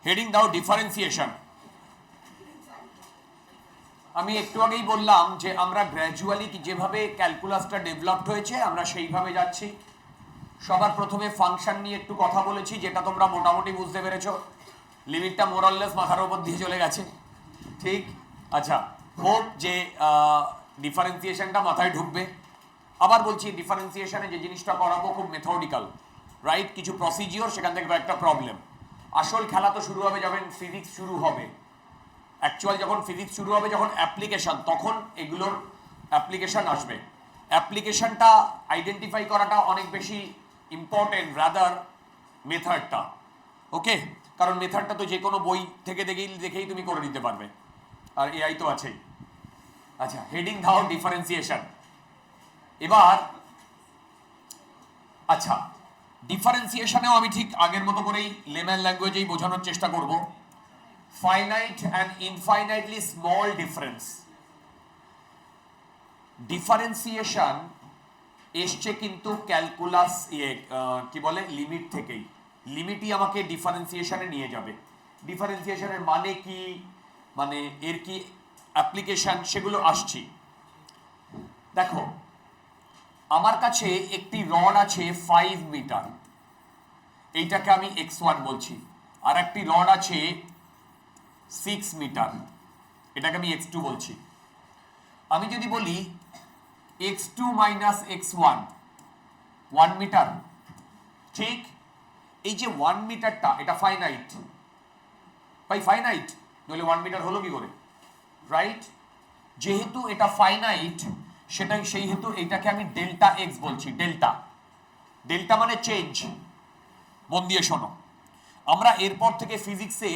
Heading দাও differentiation. আমি একটু আগেই বললাম যে আমরা গ্র্যাজুয়ালি যেভাবে ক্যালকুলাসটা ডেভেলপড হয়েছে আমরা সেইভাবে যাচ্ছি। সবার প্রথমে ফাংশন নিয়ে একটু কথা বলেছি, যেটা তোমরা মোটামুটি বুঝতে পেরেছো। লিমিটটা মোরাললেস মাথার উপর দিয়ে চলে গেছে, ঠিক? আচ্ছা, হোপ যে ডিফারেন্সিয়েশনটা মাথায় ঢুকবে। আবার বলছি, ডিফারেন্সিয়েশনে যে জিনিসটা করাবো খুব মেথডিক্যাল, রাইট? কিছু প্রসিজিওর, সেখান থেকে একটা প্রবলেম। আসল খেলা তো শুরু হবে যখন ফিজিক্স শুরু হবে। অ্যাকচুয়াল যখন ফিজিক্স শুরু হবে, যখন অ্যাপ্লিকেশন, তখন এগুলোর অ্যাপ্লিকেশন আসবে। অ্যাপ্লিকেশনটা আইডেন্টিফাই করাটা অনেক বেশি ইম্পর্টেন্ট রাদার মেথডটা। ওকে, কারণ মেথডটা তো যে কোনো বই থেকে দেখেই তুমি করে দিতে পারবে, আর এআই তো আছেই। আচ্ছা, হেডিং দাও ডিফারেন্সিয়েশন। এবার আচ্ছা, ডিফারেন্সিয়েশনেও আমি ঠিক আগের মতো করেই লেম্যান ল্যাঙ্গুয়েজেই বোঝানোর চেষ্টা করব। Finite and infinitely small difference. Differentiation এসছে কিন্তু ক্যালকুলাস কি বলে লিমিট থেকেই। লিমিটই আমাকে ডিফারেন্সিয়েশনে নিয়ে যাবে। ডিফারেন্সিয়েশনের মানে কি, মানে এর কি অ্যাপ্লিকেশন, সেগুলো আসছি। দেখো, আমার কাছে একটি রড আছে 5 মিটার, এইটাকে আমি x1 বলছি। আর একটি রড আছে 6 মিটার, এটাকে আমি x2 বলছি। আমি যদি বলি x2 মাইনাস x1 1 মিটার, ঠিক? এই যে 1 মিটারটা, এটা ফাইনাইট, ভাই ফাইনাইট, নইলে 1 মিটার হলো কি করে, রাইট? যেহেতু এটা ফাইনাইট, সেটাই সেই হেতু এটাকে আমি ডেল্টা এক্স বলছি। ডেল্টা, ডেল্টা মানে চেঞ্জ। মন দিয়ে শোনো, আমরা এরপর থেকে ফিজিক্সে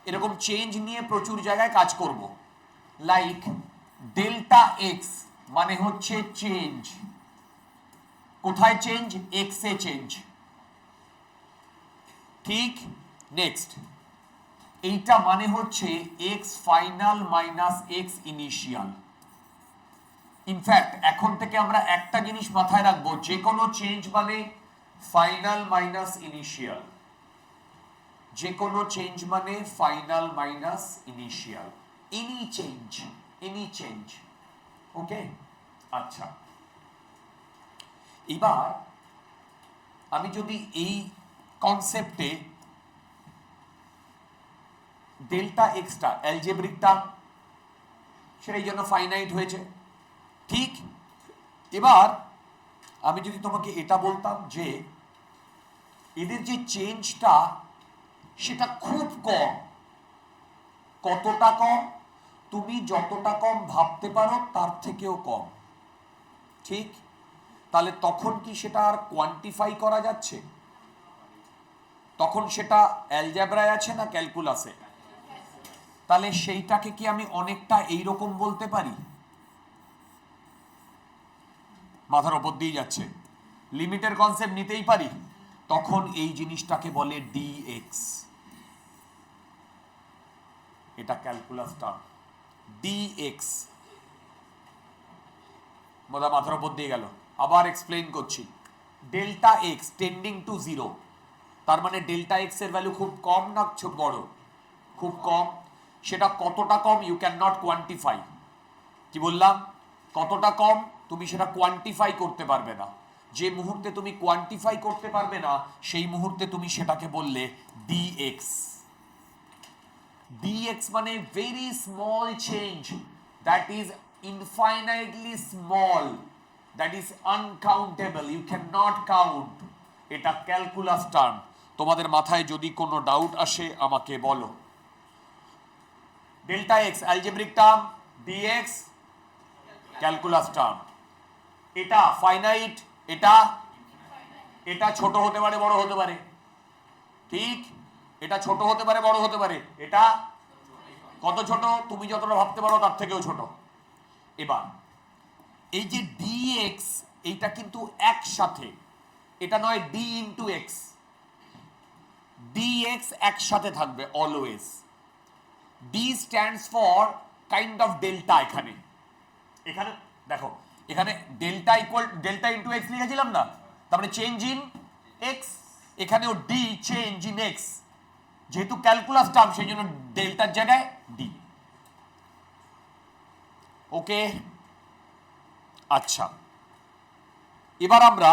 এরকম চেঞ্জ নিয়ে প্রচুর জায়গায় কাজ করব। লাইক ডেল্টা এক্স মানে হচ্ছে চেঞ্জ। কোথায় চেঞ্জ? এক্স এ চেঞ্জ, ঠিক? নেক্সট, এইটা মানে হচ্ছে x final minus x initial. In fact এখন থেকে আমরা একটা জিনিস মাথায় রাখবো, যে কোনো চেঞ্জ মানে ফাইনাল মাইনাস ইনিশিয়াল। যে কোনো চেঞ্জ মানে final minus initial. Any change, any change. Okay, আচ্ছা। এবার আমি যদি এই কনসেপ্টে ডেল্টা এক্সটা অ্যালজেব্রিক টার্ম, সেটাই জন্য ফাইনাইট হয়েছে, ঠিক? এবার আমি যদি তোমাকে এটা বলতাম যে এদের যে চেঞ্জটা সেটা খুব কম, কতটা কম? তুমি যতটা কম ভাবতে পারো তার থেকেও কম, ঠিক? তাহলে তখন কি সেটা আর কোয়ান্টিফাই করা যাচ্ছে? তখন সেটা অ্যালজেব্রায় আছে না ক্যালকুলাসে? তাহলে সেইটাকে কি আমি অনেকটা এইরকম বলতে পারি? মাথার ওপর দিয়ে যাচ্ছে, লিমিটের কনসেপ্ট নিতেই পারি। তখন এই জিনিসটাকে বলে ডিএক্স। এটা ক্যালকুলাস টার্ম, ডিএক্স। মাথার ওপর দিয়ে গেল। আবার এক্সপ্লেইন করছি। Delta x tending to zero, তার মানে ডেল্টা এক্স এর ভ্যালু খুব কম না বড়? খুব কম। সেটা কতটা কম? You can not quantify. কি বললাম? কতটা কম তুমি সেটা কোয়ান্টিফাই করতে পারবে না। যে মুহূর্তে তুমি কোয়ান্টিফাই করতে পারবে না, সেই মুহূর্তে তুমি সেটাকে বললে ডিএক্স। ডিএক্স মানে very small change, that is infinitely small, that is uncountable, you can not count. এটা ক্যালকুলাস টার্ম। তোমাদের মাথায় যদি কোনো ডাউট আসে আমাকে বলো। Delta x algebraic term, dx calculus term. এটা ফাইনাইট, এটা ছোট হতে পারে, বড় হতে পারে, ঠিক? এটা ছোট হতে পারে, বড় হতে পারে। এটা কত ছোট? তুমি যতটা ভাবতে পারো তার থেকেও ছোট। এবার এই যে ডিএক্স, এইটা কিন্তু একসাথে, এটা নয় ডি ইন্টু এক্স। ডিএক্স একসাথে থাকবে always. D stands for kind of delta. এখানে এখানে দেখো, এখানে delta equal delta into x লিখেছিলাম না, তারপরে চেঞ্জ ইন এক্স। এখানেও ডি চেঞ্জ ইন এক্স। যেহেতু ক্যালকুলাস টার্ম সেই জন্য ডেল্টার জায়গায় ডি। ওকে, আচ্ছা এবার আমরা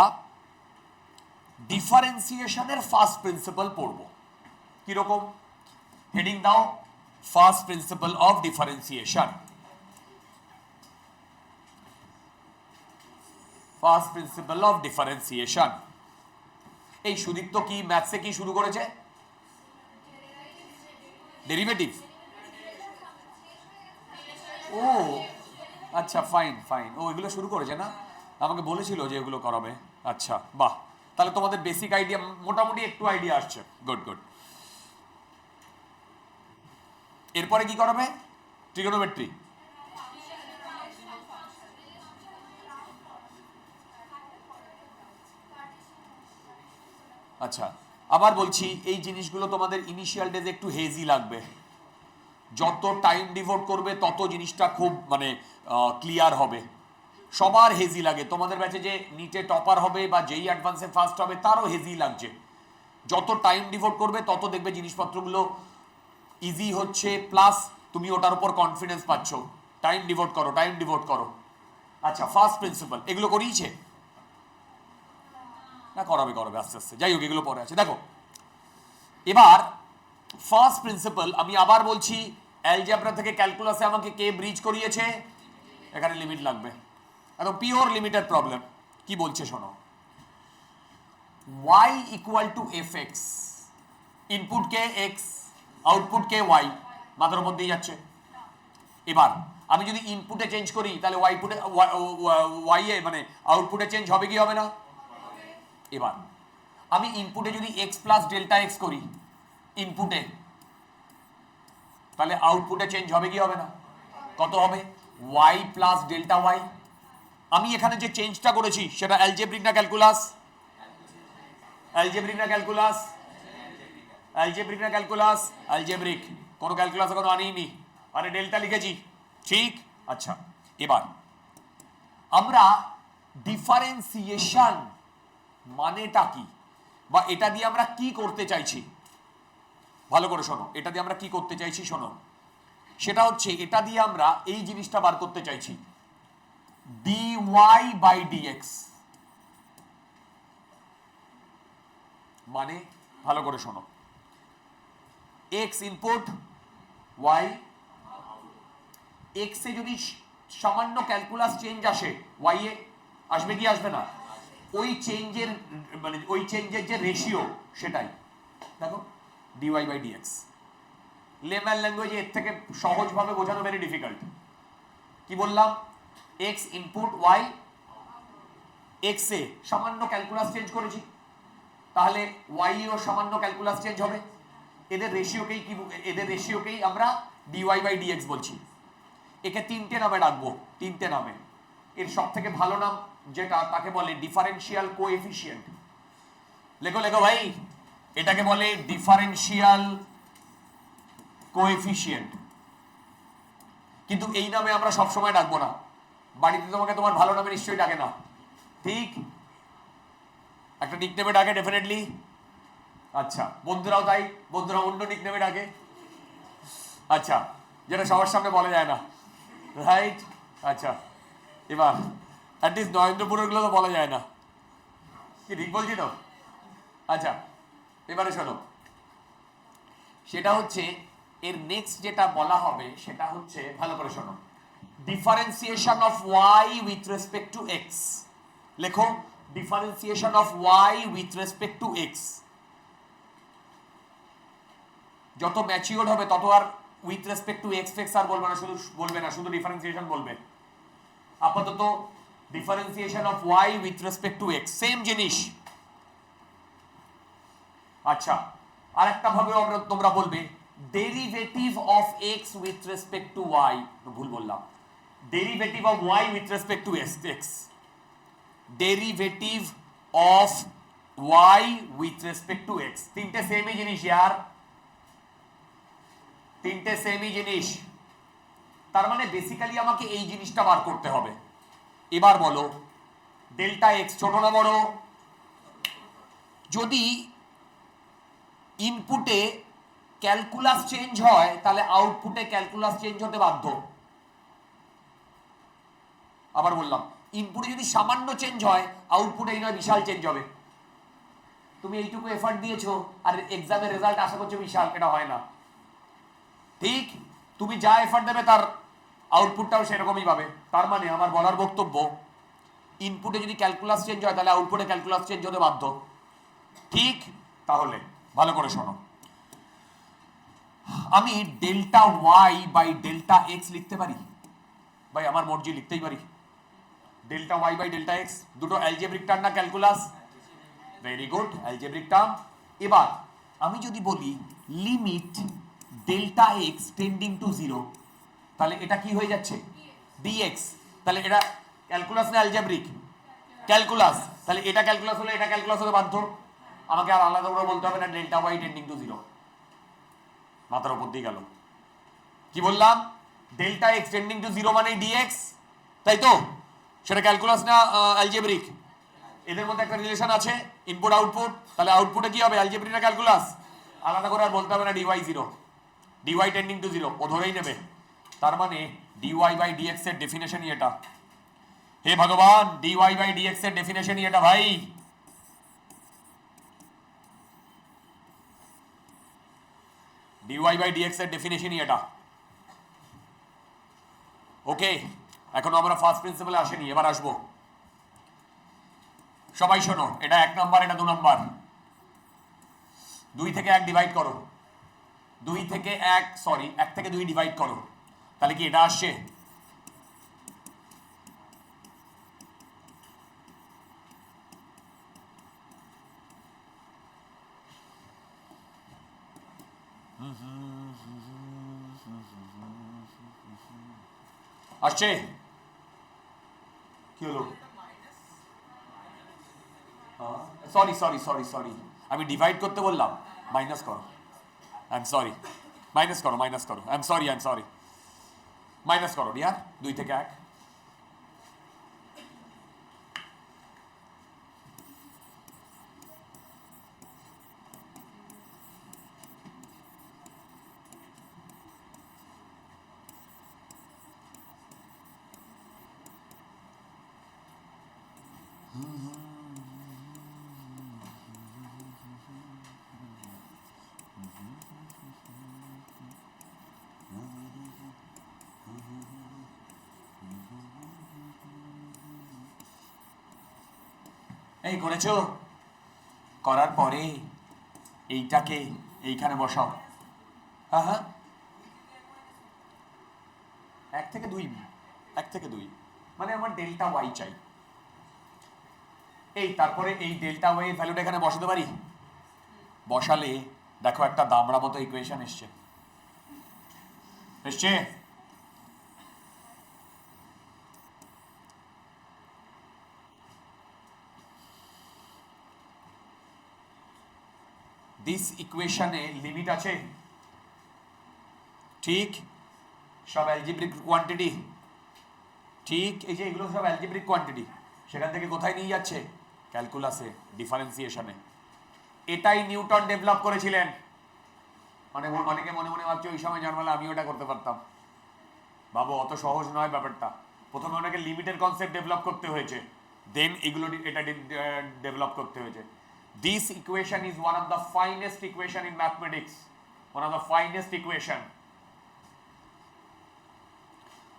ডিফারেন্সিয়েশনের ফার্স্ট প্রিন্সিপাল পড়ব। কিরকম? হেডিং দাও, first principal of differentiation. First principal of differentiation. এই সুদীপ্ত কি ম্যাথসে কি শুরু করেছে? ডেরিভেটিভ। ও আচ্ছা, ফাইন ফাইন, ও এগুলো শুরু করেছে না, আমাকে বলেছিল যে এগুলো করাবে। আচ্ছা বাহ, তাহলে তোমাদের বেসিক আইডিয়া মোটামুটি একটু আইডিয়া আসছে। Good good. এরপরে কি করাবে? ট্রিগোনোমেট্রি। আচ্ছা আবার বলছি, এই জিনিসগুলো তোমাদের ইনিশিয়াল ডেজে একটু হেজি লাগবে। যত টাইম ডিভোট করবে তত জিনিসটা খুব মানে ক্লিয়ার হবে। সবার হেজি লাগে, তোমাদের ব্যাচে যে নিটে টপার হবে বা যেই অ্যাডভান্সে ফার্স্ট হবে তারও হেজি লাগছে। যত টাইম ডিভোট করবে তত দেখবে জিনিসপত্রগুলো ইজি হচ্ছে, প্লাস তুমি ওটার উপর কনফিডেন্স পাচ্ছ। টাইম ডিভোট করো, টাইম ডিভোট করো। আচ্ছা, ফার্স্ট প্রিন্সিপাল এগুলো করিয়েছে না? করাবে করাবে আস্তে আস্তে, যাই হোক এগুলো পরে আছে। দেখো এবার ফার্স্ট প্রিন্সিপাল আমি আবার বলছি, অ্যালজেব্রা থেকে ক্যালকুলাসে আমাকে কে ব্রিজ করিয়েছে? এখানে লিমিট লাগবে, একদম পিওর লিমিটেড প্রবলেম। কি বলছে শোনো, y equal to f x, input কে এক্স, আউটপুট কে ওয়াই, মাথার উপর দিয়ে যাচ্ছে। এবার আমি যদি ইনপুটে চেঞ্জ করি তাহলে ওয়াই এ মানে আউটপুটে চেঞ্জ হবে কি হবে না? এবার আমি ইনপুটে যদি এক্স প্লাস ডেল্টা এক্স করি ইনপুটে, তাহলে আউটপুটে চেঞ্জ হবে কি হবে না? কত হবে? Y plus delta y. আমি এখানে যে চেঞ্জটা করেছি সেটা অ্যালজেব্রিক না ক্যালকুলাস? অ্যালজেব্রিক না ক্যালকুলাস? অ্যালজেব্রিক না ক্যালকুলাস? অ্যালজেব্রিক। কোনো ক্যালকুলাস এখনো আনিনি, আরে ডেল্টা লিখেছি, ঠিক। আচ্ছা এবার আমরা ডিফারেন্সিয়েশন মানেটা কি, বা এটা দিয়ে আমরা কি করতে চাইছি, ভালো করে শোনো। এটা দিয়ে আমরা কি করতে চাইছি শোনো, সেটা হচ্ছে এটা দিয়ে আমরা এই জিনিসটা বার করতে চাইছি, dy বাই dx। মানে ভালো করে শোনো, x ইনপুট, y, x এ যদি সামান্য ক্যালকুলাস চেঞ্জ আসে y এ আসবে কি আসবে না? ওই চেঞ্জের মানে ওই চেঞ্জের যে রেশিও সেটাই দেখো dy বাই dx। লেম্যান ল্যাঙ্গুয়েজে এর থেকে সহজভাবে বোঝানো ভেরি ডিফিকাল্ট। কি বললাম? x ইনপুট, y, x এ সামান্য ক্যালকুলাস চেঞ্জ করেছি, তাহলে y এও সামান্য ক্যালকুলাস চেঞ্জ হবে। এদের রেশিওকেই আমরা dy বাই dx বলছি। একে তিনটে নামে ডাকবো, তিনটে নামে। এর সব থেকে ভালো নাম যেটা, তাকে বলে ডিফারেন্সিয়াল কোএফিসিয়েন্ট। লেখো লেখো ভাই, এটাকে বলে ডিফারেন্সিয়াল কোএফিসিয়েন্ট। কিন্তু এই নামে আমরা সবসময় ডাকবো না, বাড়িতে তোমাকে তোমার ভালো নামে নিশ্চয়ই ডাকে না, ঠিক? একটা নিকনেমে ডাকে ডেফিনেটলি। আচ্ছা, বন্ধুরাও তাই, বন্ধুরা অন্য নিকনেমে ডাকে। আচ্ছা, যেটা সবার সামনে বলা যায় না, রাইট? আচ্ছা এবার অ্যাটলিস্ট নরেন্দ্রপুরের গুলো তো বলা যায় না, কি ঠিক বলছি তো? আচ্ছা এবারে শোনো, সেটা হচ্ছে এর নেক্সট যেটা বলা হবে সেটা হচ্ছে, ভালো করে শোনো, differentiation of y with respect to x। লেখো differentiation of y with respect to x। যত ম্যাচিওর হবে তত আর উইথ রেসপেক্ট টু এক্স ফেক্স আর বলবে না, শুধু ডিফারেন্সিয়েশন বলবে। আপাতত differentiation of y with respect to x, same জিনিস। আচ্ছা, আরেকটা ভাবে তোমরা বলবে derivative of x with respect to y। ভুল বললাম, derivative of y with respect to x। Derivative of y with respect to x, তিনটে সেমই জিনিস यार, তিনটে সেমই জিনিস। তার মানে বেসিক্যালি আমাকে এই জিনিসটা বার করতে হবে। এবার বলো ডেল্টা এক্স ছোট না বড়? যদি ইনপুটে ক্যালকুলাস চেঞ্জ হয় তাহলে আউটপুটে ক্যালকুলাস চেঞ্জ হতে বাধ্য। আবার বললাম, ইনপুটে যদি সামান্য চেঞ্জ হয় আউটপুটে এই নয় বিশাল চেঞ্জ হবে। তুমি এইটুকু এফর্ট দিয়েছো আর এক্সামের রেজাল্ট আশা করছো বিশাল, এটা হয় না। ঠিক, তুমি যা এফর্ট দেবে তার আউটপুটটাও সেরকমই পাবে। তার মানে আমার বলার বক্তব্য, ইনপুটে যদি ক্যালকুলাস চেঞ্জ হয় তাহলে আউটপুটে ক্যালকুলাস চেঞ্জ হতে বাধ্য। ঠিক, তাহলে ভালো করে শোনো, আমি delta y by delta x লিখতে পারি ভাই, আমার মর্জি লিখতেই পারি। Delta y by delta x দুটো অ্যালজেব্রিক টার্ম না calculus? Very good, algebraic term. এবার আমি যদি বলি limit delta x tending to zero, তাহলে এটা কি হয়ে যাচ্ছে? ডিএক্স। তাহলে এটা ক্যালকুলাস না অ্যালজেব্রিক? ক্যালকুলাস। তাহলে এটা ক্যালকুলাস হলে এটা ক্যালকুলাস হতে বাধ্য। আমাকে আর আলাদা করে বলতে হবে না delta y tending to zero, মাথার উপর দিয়ে গেল। কি বললাম? Delta x tending to zero মানে ডিএক্স, তাই তো? সেটা ক্যালকুলাস না অ্যালজেব্রিক? এদের মধ্যে একটা রিলেশন আছে, ইনপুট আউটপুট। তাহলে আউটপুটে কি হবে, অ্যালজেব্রিক না ক্যালকুলাস? আলাদা করে আর বলতে হবে না d y zero, d y tending to zero, ও ধরেই নেবে। তার মানে ডিওয়াই বাই ডিএক্স এর ডেফিনেশনই এটা। হে ভগবান, ডিওয়াই বাই ডিএক্স এর ডেফিনেশনই এটা ভাই। ডিওয়াই বাই ডিএক্স এর ডেফিনেশনই এটা। ওকে, এখন আমরা ফার্স্ট প্রিন্সিপালে আসেনি, এবার আসবো। সবাই শোনো, এটা 1 নাম্বার, এটা 2 নাম্বার। 2 থেকে 1 ডিভাইড করো, 2 থেকে 1 সরি 1 থেকে 2 ডিভাইড করো, তাহলে কি এটা আসছে? আসছে? কি হলো? সরি সরি সরি সরি, আমি ডিভাইড করতে বললাম, মাইনাস করো। আই এম সরি, মাইনাস করো, মাইনাস করো। আই এম সরি, মাইনাস করো ডিয়ার, 2 থেকে 1। এই করেছো? করার পরে এইটাকে এইখানে বসাও। হ্যাঁ হ্যাঁ, 1 থেকে 2, 1 থেকে 2 মানে আমার ডেল্টা ওয়াই চাই। এই তারপরে এই ডেল্টা ওয়াই এর ভ্যালুটা এখানে বসাতে পারি। বসালে দেখো একটা দামড়া মতো ইকুয়েশন এসছে, এসছে? দিস ইকুয়েশনে লিমিট আছে, ঠিক? সব অ্যালজেব্রিক কোয়ান্টিটি, ঠিক? এই যে এগুলো সব অ্যালজেব্রিক কোয়ান্টিটি, সেখান থেকে কোথায় নিয়ে যাচ্ছে? ক্যালকুলাসে, ডিফারেন্সিয়েশনে। এটাই নিউটন ডেভেলপ করেছিলেন। মানে অনেকে মনে মনে ভাবছে ওই সময় জন্মালে আমি ওটা করতে পারতাম। বাবু, অত সহজ নয় ব্যাপারটা। প্রথমে ওনাকে লিমিটের কনসেপ্ট ডেভেলপ করতে হয়েছে, দেন এগুলো এটা ডেভেলপ করতে হয়েছে। This equation is one of the finest equation in mathematics, one of the finest equation.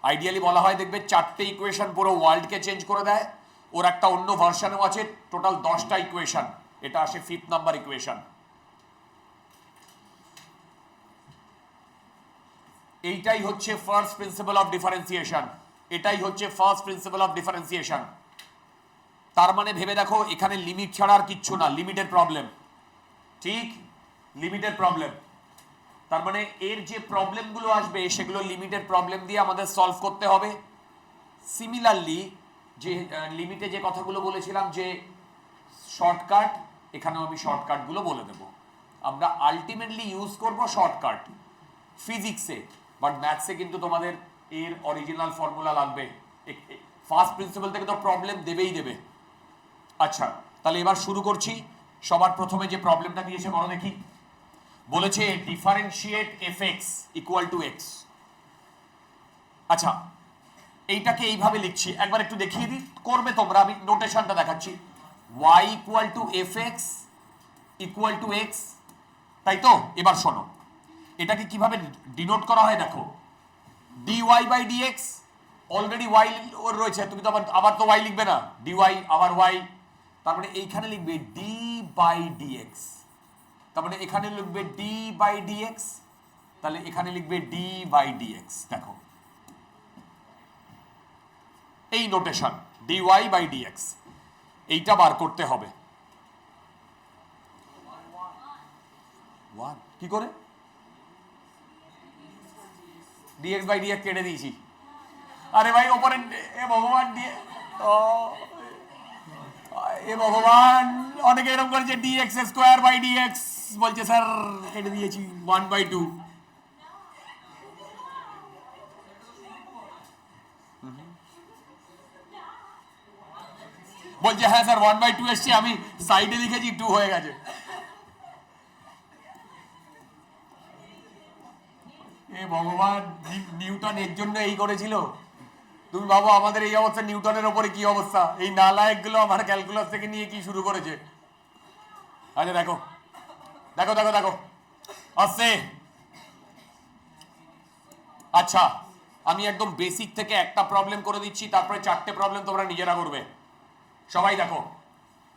Ideally বলা হয়, দেখবে 4টে ইকুয়েশন পুরো ওয়ার্ল্ডকে চেঞ্জ করে দেয়। ওর একটা অন্য ভার্সনও আছে, টোটাল 10টা ইকুয়েশন। এটা আসে 5th নাম্বার ইকুয়েশন। এইটাই হচ্ছে ফার্স্ট প্রিন্সিপাল অফ ডিফারেন্সিয়েশন, এটাই হচ্ছে ফার্স্ট প্রিন্সিপাল অফ ডিফারেন্সিয়েশন। তার মানে ভেবে দেখো, এখানে লিমিট ছাড়া আর কিচ্ছু না, লিমিটের প্রবলেম। ঠিক, লিমিটের প্রবলেম। তার মানে এর যে প্রবলেমগুলো আসবে সেগুলো লিমিটের প্রবলেম দিয়ে আমাদের সলভ করতে হবে। সিমিলারলি যে লিমিটে যে কথাগুলো বলেছিলাম যে শর্টকাট, এখানেও আমি শর্টকাটগুলো বলে দেব। আমরা আলটিমেটলি ইউজ করব শর্টকাট ফিজিক্সে, বাট ম্যাথসে কিন্তু তোমাদের এর অরিজিনাল ফর্মুলা লাগবে। ফার্স্ট প্রিন্সিপাল থেকে তো প্রবলেম দেবেই দেবে। আচ্ছা, তাহলে এবার শুরু করছি। সবার প্রথমে যে প্রবলেমটা দিয়েছে করো দেখি। বলেছে differentiate fx equal to x। আচ্ছা, এইটাকে এইভাবে লিখছি, একবার একটু দেখিয়ে দিই, করবে তোমরা, আমি নোটেশনটা দেখাচ্ছি। y equal two fx equal to x, তাই তো? এবার শোনো, এটাকে কিভাবে ডিনোট করা হয় দেখো, dy by dx, already y ওর রয়েছে, তুমি তো আবার তো y লিখবে না, dy আবার y, তারপরে এইখানে লিখবে d বাই dx, তারপরে এখানে লিখবে d বাই dx, তাহলে এখানে লিখবে d বাই dx। দেখো এই নোটেশন dy বাই dx, এইটা বার করতে হবে। কি করে dx বাই dx কেটে দিয়েছি? আরে ভাই ওপরে, এ ভগবান দিয়ে, এ ভগবান, অনেকে এরকম করেছে dx স্কোয়ার বাই dx, বলছে স্যার কেটে দিয়েছি 1/2। বলছে হ্যাঁ স্যার 1/2 এসছে, আমি সাইডে লিখেছি 2 হয়ে গেছে। এ ভগবান, নিউটন এর জন্য এই করেছিল? তুমি ভাবো আমাদের এই অবস্থা, নিউটনের ওপরে কি অবস্থা, এই নালায়ক গুলো আমার ক্যালকুলাস থেকে নিয়ে কি শুরু করেছে। আচ্ছা দেখো দেখো দেখো দেখো আসছে। আচ্ছা, আমি একদম বেসিক থেকে একটা প্রবলেম করে দিচ্ছি, তারপরে 4টে প্রবলেম তোমরা নিজেরা করবে। সবাই দেখো,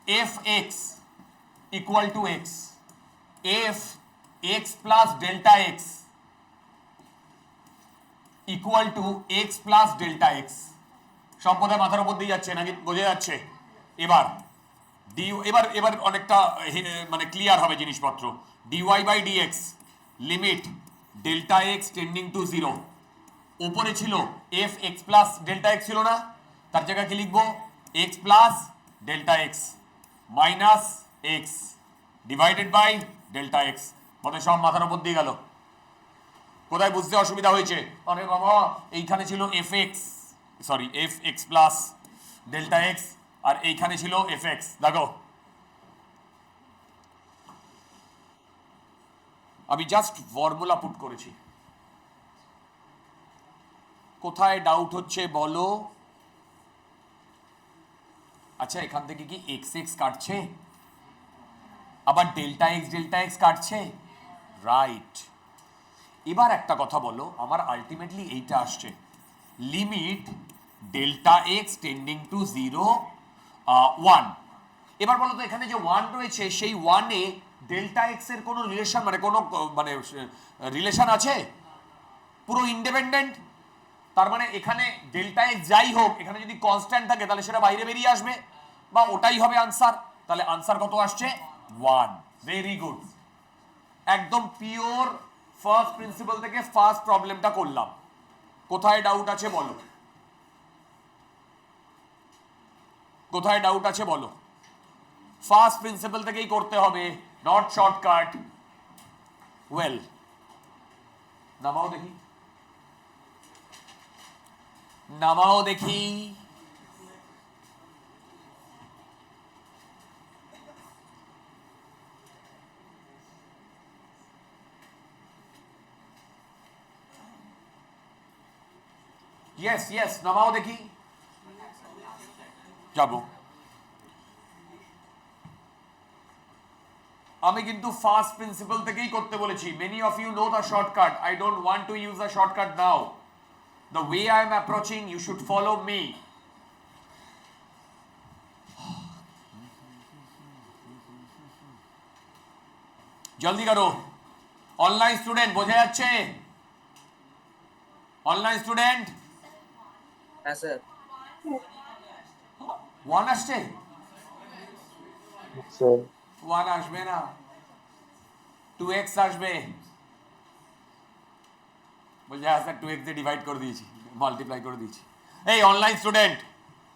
F x equal to x, F x plus delta x equal to x plus delta x. সব বোধহয় মাথার উপর দিয়ে যাচ্ছে নাকি, বোঝা যাচ্ছে? এবার এবার এবার অনেকটা মানে ক্লিয়ার হবে জিনিসপত্র। Dy by dx limit delta x tending to 0। উপরে ছিল f x plus delta x, ছিল না? তার জায়গায় কি লিখবো? X plus delta x minus x divided by delta x. বোধহয় সব মাথার উপর দিয়ে গেল। কোথায় বুঝতে অসুবিধা হয়েছে? আরে বাবা, এইখানে ছিল f x, sorry f x plus delta x, আর এইখানে ছিল এফ এক্স। দেখো আমি জাস্ট ফর্মুলা পুট করেছি। কোথায় ডাউট হচ্ছে বলো? আচ্ছা, এখান থেকে কি এক্স এক্স কাটছে, আবার ডেল্টা এক্স কাটছে, রাইট। এবার একটা কথা বলো, আমার আলটিমেটলি এইটা আসছে, limit delta x tending to 0 1। এবার বলো তো, এখানে যে 1 রয়েছে, সেই 1-এ ডেল্টা এক্স এর কোনো রিলেশন, মানে কোনো মানে রিলেশন আছে? পুরো ইন্ডিপেন্ডেন্ট। তার মানে এখানে ডেল্টা এক্স যাই হোক, এখানে যদি কনস্ট্যান্ট থাকে তাহলে সেটা বাইরে বেরিয়ে আসবে, বা ওটাই হবে আনসার। তাহলে আনসার কত আসছে? 1। ভেরি গুড, একদম পিওর ফার্স্ট প্রিন্সিপাল থেকে ফার্স্ট প্রবলেমটা করলাম। কোথায় ডাউট আছে বলো, কোথায় ডাউট আছে বলো? ফার্স্ট প্রিন্সিপাল থেকেই করতে হবে, নট শর্টকাট। ওয়েল, নামাও দেখি, নামাও দেখি। ইয়েস ইয়েস, নামাও দেখি, যাবো। আমি কিন্তু ফার্স্ট প্রিন্সিপাল থেকেই করতে বলেছি। Many of you know the shortcut, I don't want to use the shortcut now. The way I am approaching, you should follow me. জলদি করো। অনলাইন স্টুডেন্ট বোঝা যাচ্ছে? Online student? হ্যাঁ স্যার। 1 আসছে? 1 আসবে না, 2x আসবে। বলছে হ্যাঁ স্যার, 2x দিয়ে ডিভাইড করে দিয়েছি, মাল্টিপ্লাই করে দিয়েছি। এই অনলাইন স্টুডেন্ট,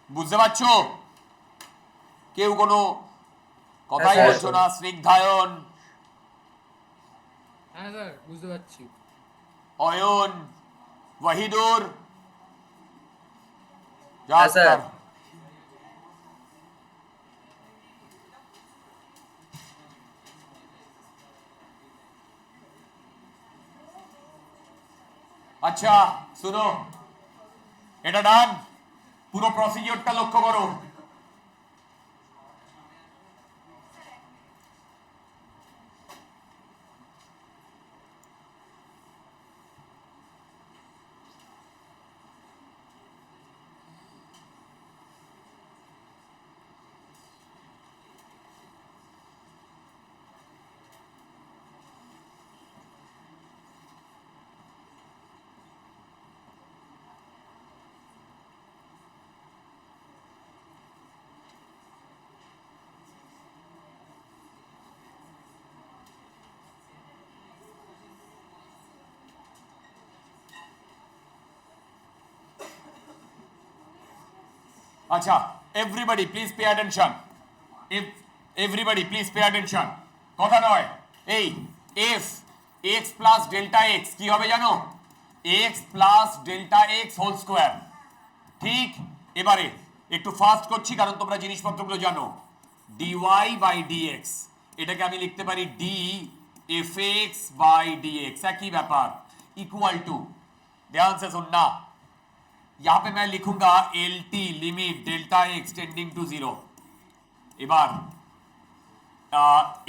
বুঝতে পারছো? কেউ কোনো কথাই বলছো না। স্নিগ্ধায়ন, হ্যাঁ স্যার বুঝতে পারছি। অয়ন, ওয়াহিদুর, স্যার। আচ্ছা শুনো, এটা ডান, পুরো প্রসিডিওরটা লক্ষ্য করো। আচ্ছা, everybody please pay attention, everybody please pay attention. কথা নয়, এই f x plus delta x কি হবে জানো? X plus delta x whole square. ঠিক, এবারে একটু ফাস্ট করছি কারণ তোমরা জিনিসপত্রগুলো জানো। ডিওয়াই বাই ডিএক্স, এটাকে আমি লিখতে পারি d f x by dx, একই ব্যাপার, इक्वल टू, ध्यान से सुनना, यहां पे मैं लिखूंगा L T limit delta x tending to zero. এবার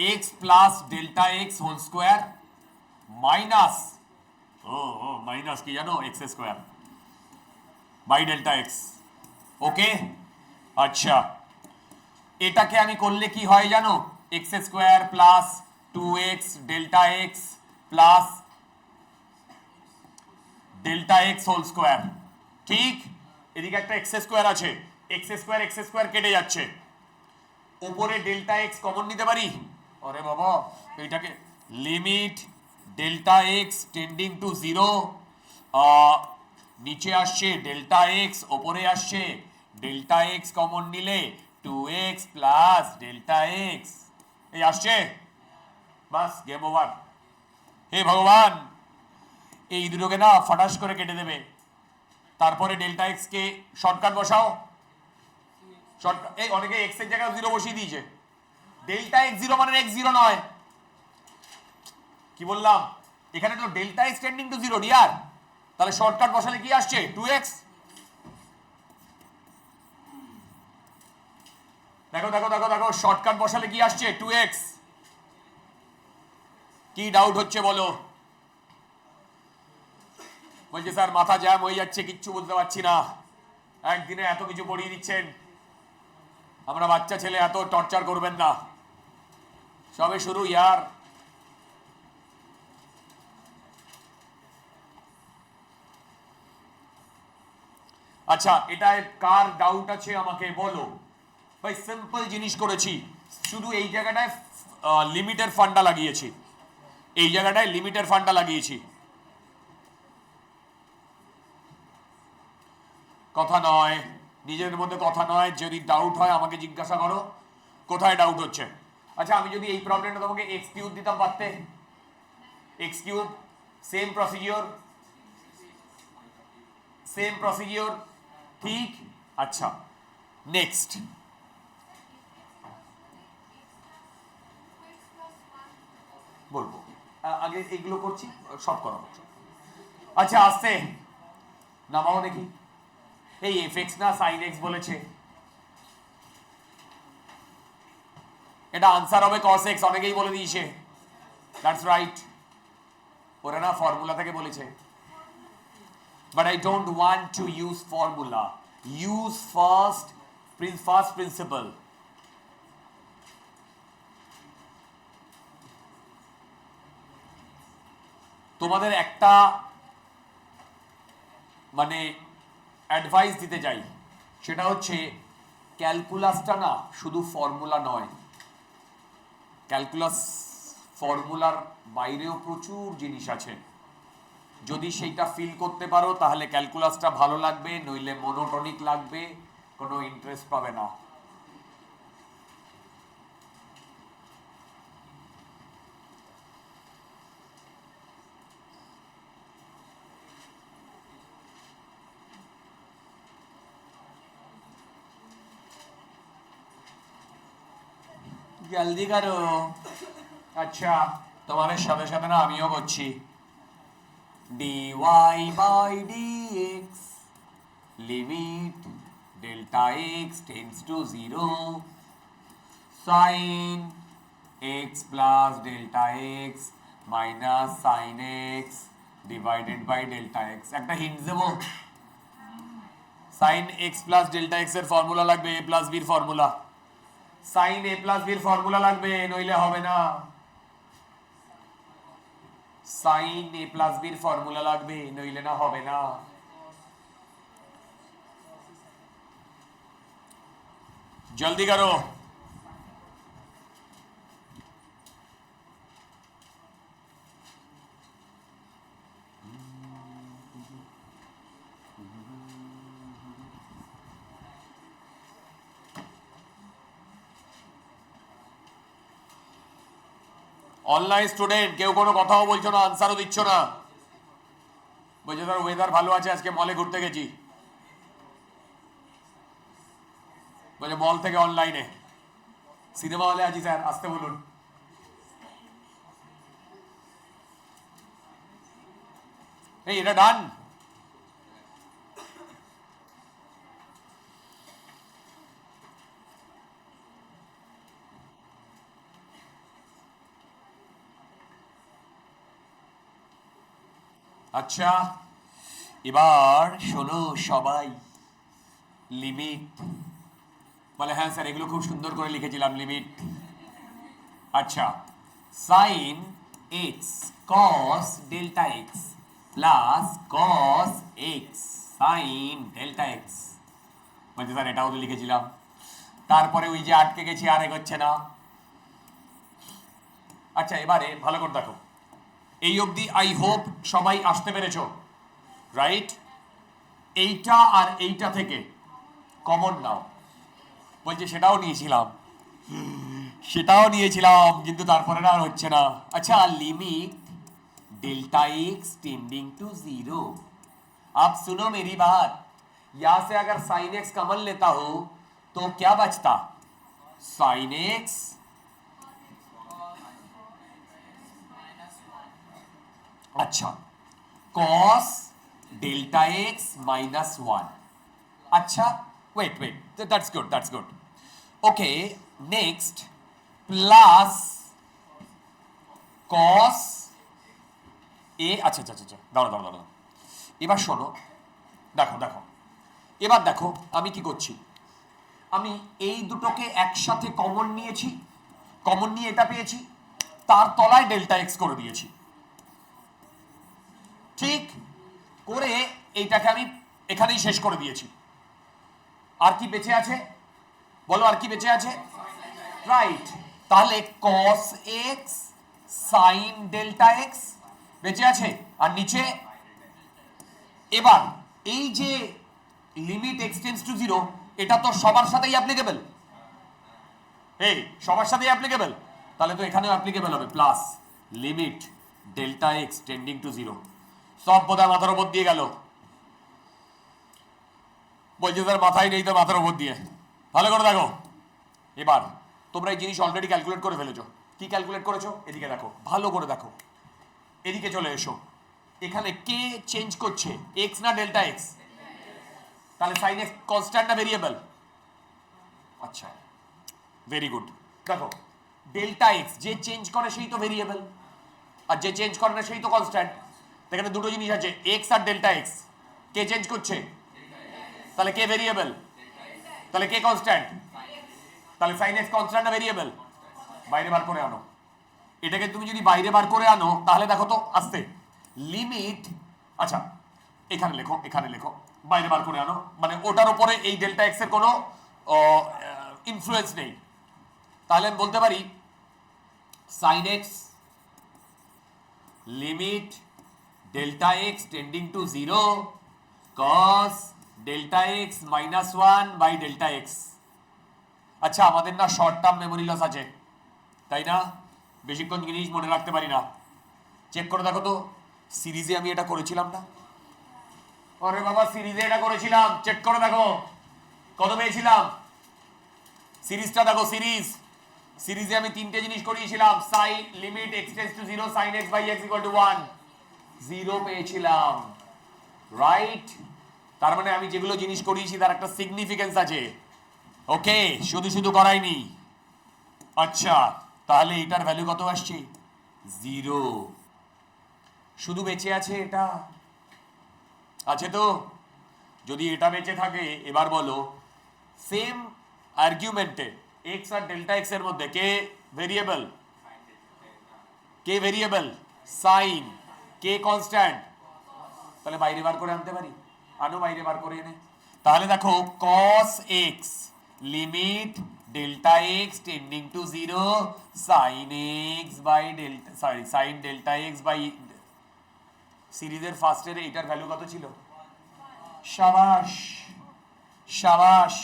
x plus delta x whole square minus minus কি জানো x square by delta x. Okay, আচ্ছা এটাকে আমি করলে কি হয় জানো? X square plus two x delta x plus delta x whole square. ঠিক, এদিকে একটা এক্স স্কোয়ার আছে, এক্স স্কোয়ার কেটে যাচ্ছে, উপরে ডেল্টা এক্স কমন নিতে পারি। আরে বাবা, এইটাকে limit delta x tending to zero, নিচে আসছে ডেল্টা এক্স, ওপরে আসছে ডেল্টা এক্স, কমন নিলে two x plus delta x, এই আসছে, বাস গেম ওভার। হে ভগবান, এই দুটোকে না ফটাস করে কেটে দেবে, তারপরে ডেল্টা এক্স কে শর্টকাট বসাও। শর্টকাট, এই অনেকে এক্স এর জায়গায় জিরো বসিয়ে দিয়েছে, ডেল্টা এক্স জিরো মানে এক্স জিরো নয়, কি বললাম? এখানে তো delta x tending to zero dear, তাহলে শর্টকাট বসালে কি আসছে? Two x. দেখো দেখো দেখো দেখো, শর্টকাট বসালে কি আসছে? Two x. কি ডাউট হচ্ছে বলো? বলছে স্যার মাথা জ্যাম হয়ে যাচ্ছে, কিচ্ছু বুঝতে পারছি না, একদিনে এত কিছু পড়িয়ে দিচ্ছেন, আমরা বাচ্চা ছেলে, এত টর্চার করবেন না, সবে শুরু ইয়ার। আচ্ছা, এটায় কার ডাউট আছে আমাকে বলো ভাই। সিম্পল জিনিস করেছি, শুধু এই জায়গাটায় লিমিটের ফান্ডা লাগিয়েছি, এই জায়গাটায় লিমিটের ফান্ডা লাগিয়েছি। কথা নয়, নিজের মধ্যে কথা নয়, যদি ডাউট হয় আমাকে জিজ্ঞাসা করো কোথায় ডাউট হচ্ছে। আচ্ছা, আমি যদি এই প্রবলেমটা তোমাকে এক্স কিউব দিতাম পারতে? X cube, same procedure, same procedure, ঠিক। আচ্ছা নেক্সট, বলবো, আগে এগুলো করছি, সব করাবো। আচ্ছা আসছে, নামাও দেখি। এই এফ এক্স না সাইন এক্স বলেছে, এটা আনসার হবে কস এক্স, অনেকেই বলে দিয়েছে, দ্যাটস রাইট, ওরা না ফর্মুলা থেকে বলেছে। But I don't want to use formula. Use first principle. তোমাদের একটা মানে অ্যাডভাইস দিতে চাই, সেটা হচ্ছে ক্যালকুলাসটা না শুধু ফর্মুলা নয়, ক্যালকুলাস ফর্মুলার বাইরেও প্রচুর জিনিস আছে। যদি সেইটা ফিল করতে পারো তাহলে ক্যালকুলাসটা ভালো লাগবে, নইলে মনোটনিক লাগবে, কোনো ইন্টারেস্ট পাবে না। জলদি করো। আচ্ছা, তোমাদের সাথে সাথে না আমিও করছি, dy by dx limit delta x tends to 0 sin x plus delta x minus sin x divided by delta x একটা হিন্ট দেবো sin x plus delta x এর ফর্মুলা লাগবে a plus b এর formula sin a plus b এর formula লাগবে নইলে হবে না sin a plus b এর ফর্মুলা লাগবে নইলে না হবে না জলদি করো অনলাইন স্টুডেন্ট কেউ কোনো কথাও বলছো না আনসারও দিচ্ছ না বলছে তার ওয়েদার ভালো আছে আজকে মলে ঘুরতে গেছি বলে মল থেকে অনলাইনে সিনেমা হলে আছি স্যার আসতে বলুন এই এটা ডান আচ্ছা এবার শোনো সবাই লিমিট বলে হ্যাঁ স্যার এগুলো খুব সুন্দর করে লিখেছিলাম লিমিট আচ্ছা sin x cos delta x plus cos x sin delta x বলছে স্যার এটাও তো লিখেছিলাম তারপরে ওই যে আটকে গেছি আর এগোচ্ছে না আচ্ছা এবারে ভালো করে দেখো এই অবধি আই হোপ সবাই আসতে পেরেছো রাইট এইটা আর এইটা থেকে কমন নাও বলছে সেটাও নিয়েছিলাম কিন্তু তারপরে আর হচ্ছে না अच्छा limit delta x tending to 0 आप सुनो मेरी बात यहां से अगर sin x कॉमन लेता हो तो क्या बचता sin x अच्छा cos delta x minus 1 अच्छा wait that's good okay next plus cos a আচ্ছা দাঁড়াও এবার শোনো দেখো এবার দেখো আমি কি করছি আমি এই দুটোকে একসাথে কমন নিয়েছি কমন নিয়ে এটা পেয়েছি তার তলায় ডেল্টা এক্স করে দিয়েছি ঠিক করে এইটাকে আমি এখানেই শেষ করে দিয়েছি আর কি বেঁচে আছে বলো আর কি বেঁচে আছে রাইট তাহলে cos x sin delta x বেঁচে আছে আর নিচে এবার এই যে লিমিট x টেন্ডস টু 0 এটা তো সবার সাথেই অ্যাপ্লিকেবল এই সবার সাথেই অ্যাপ্লিকেবল তাহলে তো এখানেও অ্যাপ্লিকেবল হবে plus limit delta x tending to 0 সব বোধহয় মাথার উপর দিয়ে গেল বলছে তার মাথায় নেই তো মাথার উপর দিয়ে ভালো করে দেখো এবার তোমরা এই জিনিস অলরেডি ক্যালকুলেট করে ফেলেছো কি ক্যালকুলেট করেছো এদিকে দেখো ভালো করে দেখো এদিকে চলে এসো এখানে কে চেঞ্জ করছে x না ডেল্টা x তাহলে sin x কনস্ট্যান্ট না ভেরিয়েবল আচ্ছা ভেরি গুড দেখো ডেল্টা x যে চেঞ্জ করে সেই তো ভেরিয়েবল আর যে চেঞ্জ করে না সেই তো কনস্ট্যান্ট এখানে দুটো জিনিস আছে x আর ডেল্টা x কে চেঞ্জ করছে তাহলে কে ভেরিয়েবল তাহলে কে কনস্ট্যান্ট তাহলে sin x কনস্ট্যান্ট না ভেরিয়েবল বাইরে বার করে আনো এটাকে তুমি যদি বাইরে বার করে আনো তাহলে দেখো তো আস্তে লিমিট আচ্ছা এখানে লেখো বাইরে বার করে আনো মানে ওটার উপরে এই ডেল্টা এক্স এর কোনো ইনফ্লুয়েন্স নেই তাহলে আমি বলতে পারি sin x limit delta x tending to 0 cos delta x minus 1 by delta x আচ্ছা আমাদের না শর্ট টার্ম মেমোরি লস আছে তাই না বেশিক্ষণ জিনিস মনে রাখতে পারি না চেক করে দেখো তো সিরিজে আমি এটা করেছিলাম না আরে বাবা সিরিজে এটা করেছিলাম চেক করে দেখো কত পেয়েছিলাম সিরিজটা দেখো সিরিজে আমি তিনটে জিনিস করিয়েছিলাম sin limit x tends to 0 sin x by x equal to 1 0 পেয়েছিলাম, রাইট? তার মানে আমি যেগুলো জিনিস করিয়েছি তার একটা সিগনিফিকেন্স আছে। ওকে, শুধু শুধু করাইনি। আচ্ছা, তাহলে এটার ভ্যালু কত আসছে? 0। শুধু বেঁচে আছে এটা, আছে তো? যদি এটা বেঁচে থাকে, এবার বলো সেম আর্গুমেন্টে এক্স আর ডেল্টা এক্স এর মধ্যে কে ভেরিয়েবল? কে ভেরিয়েবল? সাইন। কে কনস্ট্যান্ট? তাহলে বাইরে বার করে আনতে পারি। আনো, বাইরে বার করে এনে। তাহলে দেখো cos x limit delta x tending to 0 sin x by delta, sorry sin delta x by সিরিজের ফার্স্টের এইটার ভ্যালু কত ছিল? সাবাস, সাবাস।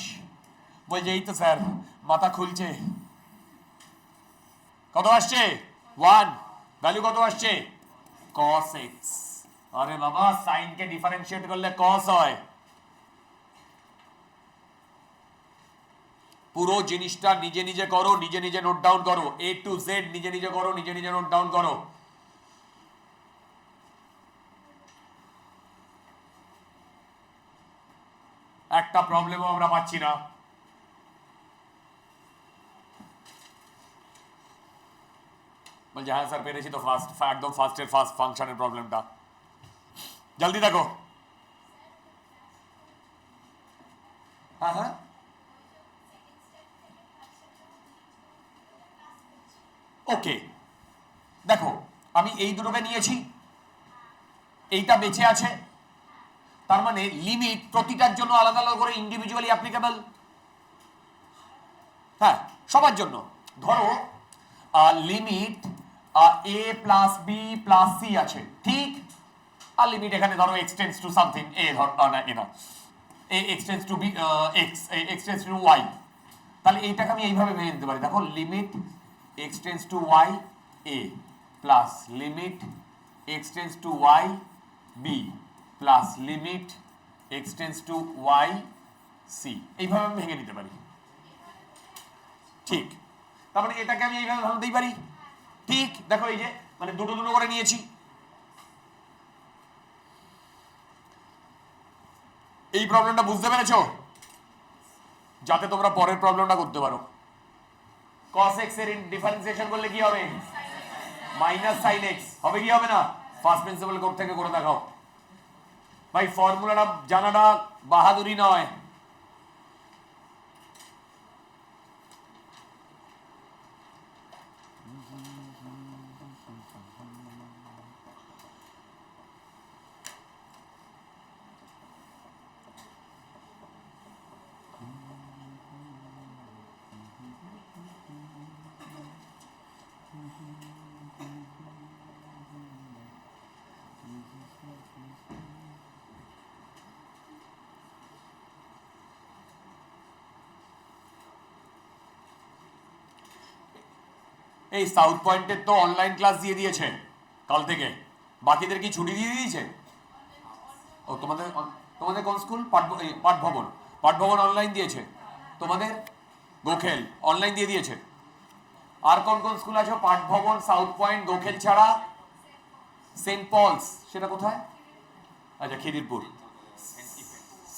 বলছে এই তো স্যার, মাথা খুলছে। কত আসছে? 1। ভ্যালু কত আসছে? cos x। আরে বাবা, সাইন কে ডিফারেন্সিয়েট করলে cos হয়। পুরো জিনিসটা নিজে নিজে করো, নিজে নিজে নোট ডাউন করো, A to Z নিজে নিজে করো, নিজে নিজে নোট ডাউন করো। একটা প্রবলেমও আমরা পাচ্ছি না। বলছে হ্যাঁ স্যার পেরেছি তো, ফার্স্ট একদম ফার্স্টের ফার্স্ট ফাংশনের প্রবলেমটা। জলদি দেখো। হ্যাঁ হ্যাঁ, ওকে। দেখো আমি এই দুটোকে নিয়েছি, এইটা বেঁচে আছে, তার মানে লিমিট প্রতিটার জন্য আলাদা আলাদা করে ইন্ডিভিজুয়ালি অ্যাপ্লিকেবল। হ্যাঁ, সবার জন্য। ধরো limit a plus b plus c আছে, ঠিক? আর লিমিট এখানে ধরো এক্সটেন্স টু সামথিং এ, ধর না এ না, a x tends to b x, x tends to y. তাহলে এইটাকে আমি এইভাবে ভেঙে দিতে পারি। দেখো limit x tends to y a plus limit x tends to y b plus limit x tends to y c, এইভাবে আমি ভেঙে দিতে পারি, ঠিক? তার মানে এটাকে আমি এইভাবে ভাঙতেই পারি, ঠিক? দেখো এই যে মানে দুটো দুটো করে নিয়েছি। এই প্রবলেমটা বুঝতে পেরেছো? যাতে তোমরা পরের প্রবলেমটা করতে পারো। cos x এর ডিফারেন্সিয়েশন করলে কি হবে? মাইনাস sin x হবে, কি হবে না? ফার্স্ট প্রিন্সিপাল কোড থেকে করে দেখাও ভাই। ফর্মুলাটা জানাটা বাহাদুরি নয়। এই সাউথ পয়েন্টের তো অনলাইন ক্লাস দিয়ে দিয়েছে কাল থেকে, বাকিদের কি ছুটি দিয়ে দিয়েছে? ও তোমাদের, তোমাদের কোন স্কুল? পাঠভবন, পাঠভবন অনলাইন দিয়েছে। তোমাদের গোখেল অনলাইন দিয়ে দিয়েছে। আর কোন কোন স্কুল আছে? পাঠভবন, সাউথ পয়েন্ট, গোখেল ছাড়া সেন্ট পলস, সেটা কোথায়? আচ্ছা খিদিরপুর,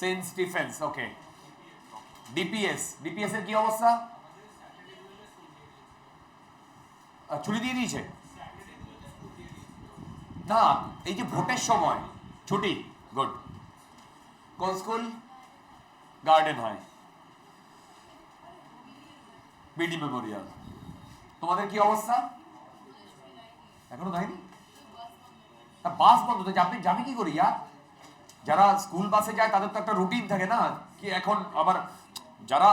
সেন্ট স্টিফেন্স, ওকে। ডিপিএস, ডিপিএস এর কি অবস্থা? ছুটি দিয়ে দিয়েছে না, এই যে ভোটের সময় ছুটি, গুড। কোন স্কুল? গার্ডেন হয়, বিডি মেমোরিয়াল। তোমাদের কি অবস্থা? এখনো দেয়নি? বাস বন্ধ তো, যাবে যাবে কি করি? যারা স্কুল বাসে যায় তাদের তো একটা রুটিন থাকে না, কি এখন আবার যারা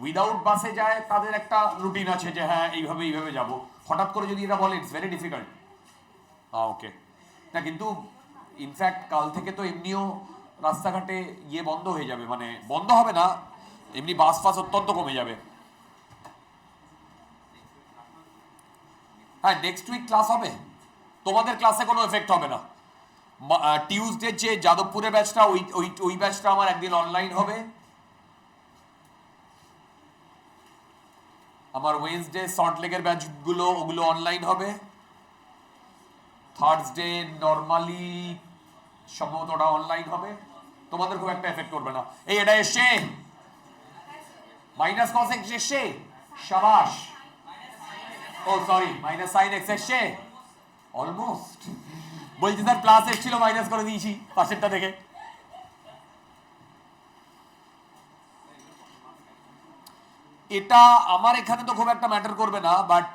উইদাউট বাসে যায় তাদের একটা রুটিন আছে যে হ্যাঁ এইভাবে এইভাবে যাব। হঠাৎ করে যদি এরা বলে, ইটস ভেরি ডিফিকাল্ট। ওকে, না কিন্তু ইনফ্যাক্ট কাল থেকে তো এমনিও রাস্তাঘাটে ইয়ে বন্ধ হয়ে যাবে, মানে বন্ধ হবে না, এমনি বাস ফাস অত্যন্ত কমে যাবে। হ্যাঁ, নেক্সট উইক ক্লাস হবে, তোমাদের ক্লাসে কোনো এফেক্ট হবে না। টিউসডে যে যাদবপুরের ব্যাচটা, ওই ব্যাচটা আমার একদিন অনলাইন হবে। আমার ওয়েডনেসডে সল্টলেকের ব্যাচগুলো, ওগুলো অনলাইন হবে। থার্সডে নর্মালি সম্ভবত ওটা অনলাইন হবে, তোমাদের খুব একটা এফেক্ট করবে না। এই এটা এসছে মাইনাস কস এক্স এসছে, শাবাশ। ও সরি, মাইনাস সাইন এক্স এসছে, অলমোস্ট। বলছি স্যার প্লাস এসছিল মাইনাস করে দিয়েছি পাশেরটা থেকে। এটা আমার এখানে তো খুব একটা ম্যাটার করবে না, বাট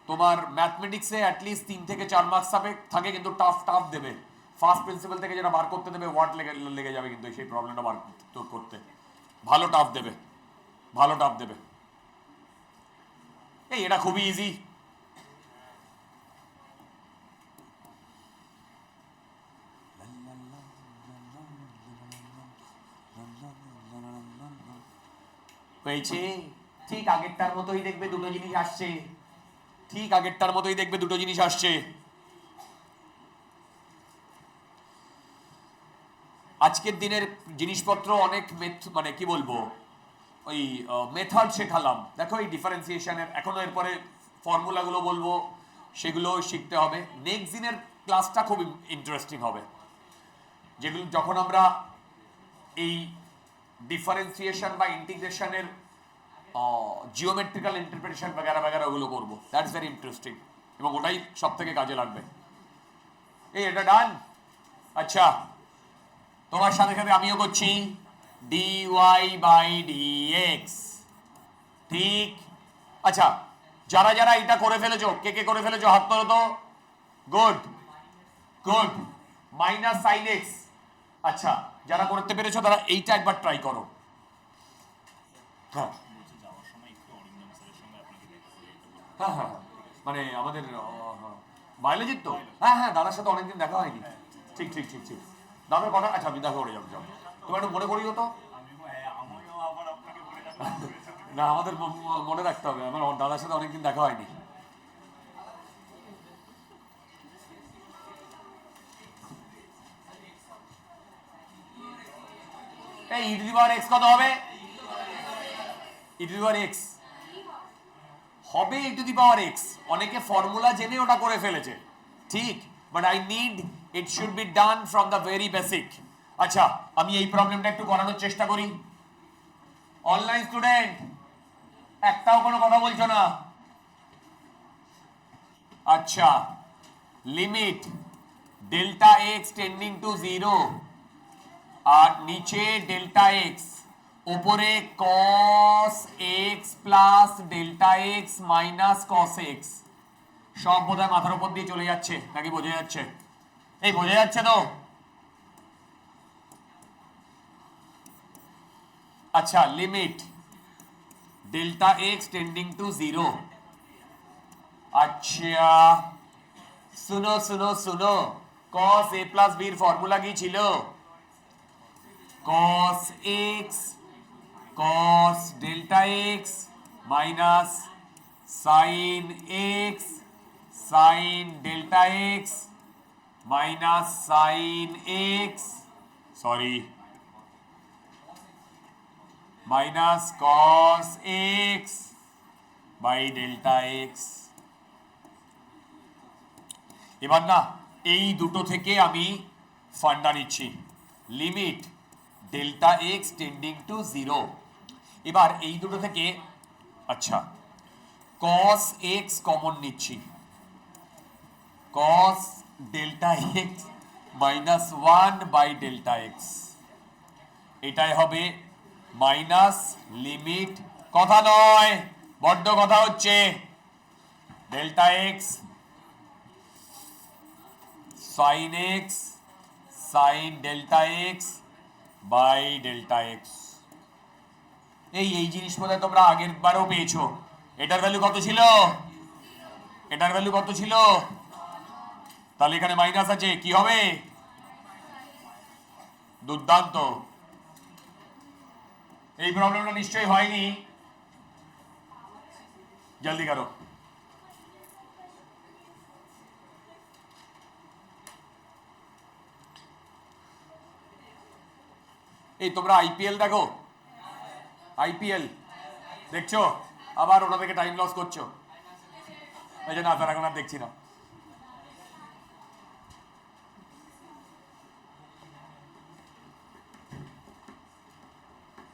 তোমার ম্যাথমেটিক্সে অ্যাটলিস্ট 3 থেকে 4 মার্কস থাকে, কিন্তু টাফ টাফ দেবে। ফার্স্ট প্রিন্সিপাল থেকে যেটা বার করতে দেবে ওয়াট লেগে যাবে, কিন্তু সেই প্রবলেমটা বার করতে ভালো টাফ দেবে, ভালো টাফ দেবে। এই এটা খুবই ইজি। হয়েছে, ঠিক আগেরটার মতোই দেখবে দুটো জিনিস আসছে, ঠিক আগেরটার মতোই দেখবে দুটো জিনিস আসছে। আজকের দিনের জিনিসপত্র অনেক মানে কি বলবো, ওই মেথড শেখালাম। দেখো এই ডিফারেন্সিয়েশনের এখনো এরপরে ফর্মুলাগুলো বলবো, সেগুলো শিখতে হবে। নেক্সট দিনের ক্লাসটা খুব ইন্টারেস্টিং হবে, যেগুলো যখন আমরা এই ডিফারেন্সিয়েশন বা ইন্টিগ্রেশনের জিওমেট্রিক্যাল ইন্টারপ্রিটেশন বাগেরা বাগেরা ওগুলো করবো। দ্যাটস ভেরি ইন্টারেস্টিং এবং ওটাই সব থেকে কাজে লাগবে। এই এটা ডান। আচ্ছা, তোমার সাথে সাথে আমিও করছি dy/dx, ঠিক। আচ্ছা, যারা যারা এটা করে ফেলেছো, কে কে করে ফেলেছো হাত তোলো তো। Good good, minus sine x. আচ্ছা, যারা করতে পেরেছো তারা এইটা একবার ট্রাই করো। হ্যাঁ হ্যাঁ হ্যাঁ, মানে আমাদের বায়োলজির তো, হ্যাঁ হ্যাঁ, দাদার সাথে অনেকদিন দেখা হয়নি। ঠিক ঠিক ঠিক ঠিক, দাদার কথা। আচ্ছা, আমি দেখা করে যাবো, যাবো। তোমার একটু মনে করিও তো। না, আমাদের মনে রাখতে হবে, আমার দাদার সাথে অনেকদিন দেখা হয়নি। এই ই টু দি পাওয়ার এক্স কত হবে? ই টু দি পাওয়ার এক্স হবে ই টু দি পাওয়ার এক্স। অনেকে ফর্মুলা জেনে ওটা করে ফেলেছে, ঠিক, but I need it should be done from the very basic. আচ্ছা, আমি এই প্রবলেমটা একটু করানোর চেষ্টা করি। অনলাইন স্টুডেন্ট একটাও কোনো কথা বলছো না। আচ্ছা, limit delta x tending to 0 আর নিচে ডেল্টা এক্স, উপরে cos x plus delta x minus cos x। সব বোধহয় মাথার উপর দিয়ে চলে যাচ্ছে, নাকি বোঝা যাচ্ছে? এই বোঝা যাচ্ছে তো? আচ্ছা, limit delta x tending to 0। আচ্ছা, শুনো শুনো শুনো, cos a প্লাস b এর ফর্মুলা কি ছিল? cos x cos delta x minus sin x sin delta x minus sin x, sorry, minus cos x by delta x। এবার না, এই দুটো থেকে আমি ফান্ডা নিচ্ছি, limit delta x tending to 0। এবার এই দুটো থেকে আচ্ছা cos x কমন নিচ্ছি, cos delta x minus 1 by delta x, এটাই হবে মাইনাস লিমিট, কথা নয় বড্ড কথা হচ্ছে, delta x sine x sine delta x by delta x. এই জিনিস বোধহয় তোমরা আগের বারও পেয়েছো। এটার ভ্যালু কত ছিল? এটার ভ্যালু কত ছিল? তাহলে এখানে মাইনাস আছে, কি হবে? দুর্দান্ত। এই প্রবলেমটা নিশ্চয়ই হয়নি, জলদি করো। এই তোমরা আইপিএল দেখো? আইপিএল দেখছো? আবার ওটা থেকে টাইম লস করছো। এই যে না, তার এখন আর দেখছি না।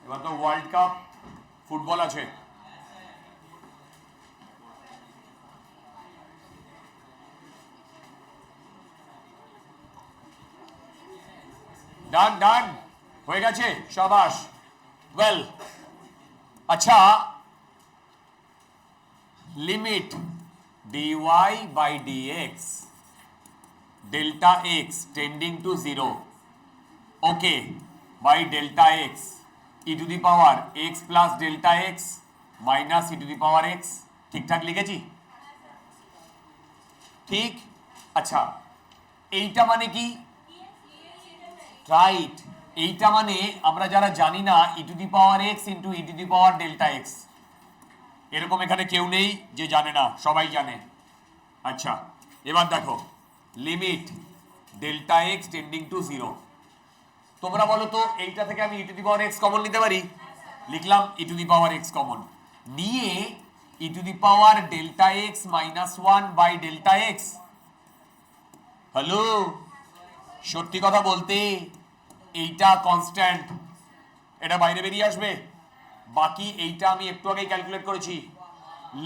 এবার তো ওয়ার্ল্ড কাপ ফুটবল আছে। ডান ডান হয়ে গেছে, শাবাশ, ওয়েল। আচ্ছা, limit dy by dx delta x tending to 0 okay by delta x e to the power x plus delta x minus e to the power x ঠিকঠাক লিখেছি? ঠিক। আচ্ছা, এইটা মানে কি? রাইট, এইটা মানে আমরা যারা জানি না e to the power x into e to the power delta x, এরকম এখানে কেউ নেই যে জানে না, সবাই জানে। আচ্ছা, এবার দেখো limit delta x tending to 0। তোমরা বলো তো এইটা থেকে আমি e to the power x common নিতে পারি? লিখলাম e to the power x common নিয়ে e to the power delta x minus 1 by delta x. Hello, সত্যি কথা বলতে এইটা কনস্ট্যান্ট, এটা বাইরে বেরিয়ে আসবে। বাকি এইটা আমি একটু আগেই ক্যালকুলেট করেছি।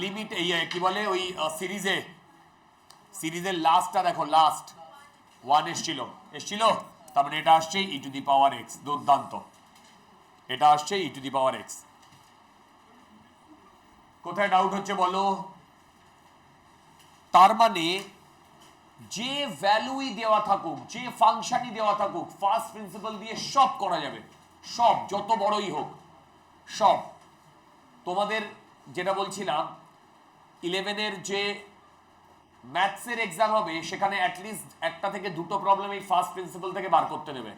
লিমিট এই কি বলে ওই সিরিজের লাস্টটা দেখো, লাস্ট 1 এসছিল, তার মানে এটা আসছে ই টু দি পাওয়ার এক্স। দুর্দান্ত, এটা আসছে ই টু দি পাওয়ার এক্স। কোথায় ডাউট হচ্ছে বলো? তার মানে যে ভ্যালুই দেওয়া থাকুক, যে ফাংশনই দেওয়া থাকুক, ফার্স্ট প্রিন্সিপাল দিয়ে সব করা যাবে, সব, যত বড়ই হোক সব। তোমাদের যেটা বলছিলাম 11-এর যে ম্যাথসের এক্সাম হবে সেখানে অ্যাটলিস্ট একটা থেকে দুটো প্রবলেম এই ফার্স্ট প্রিন্সিপাল থেকে বার করতে দেবে,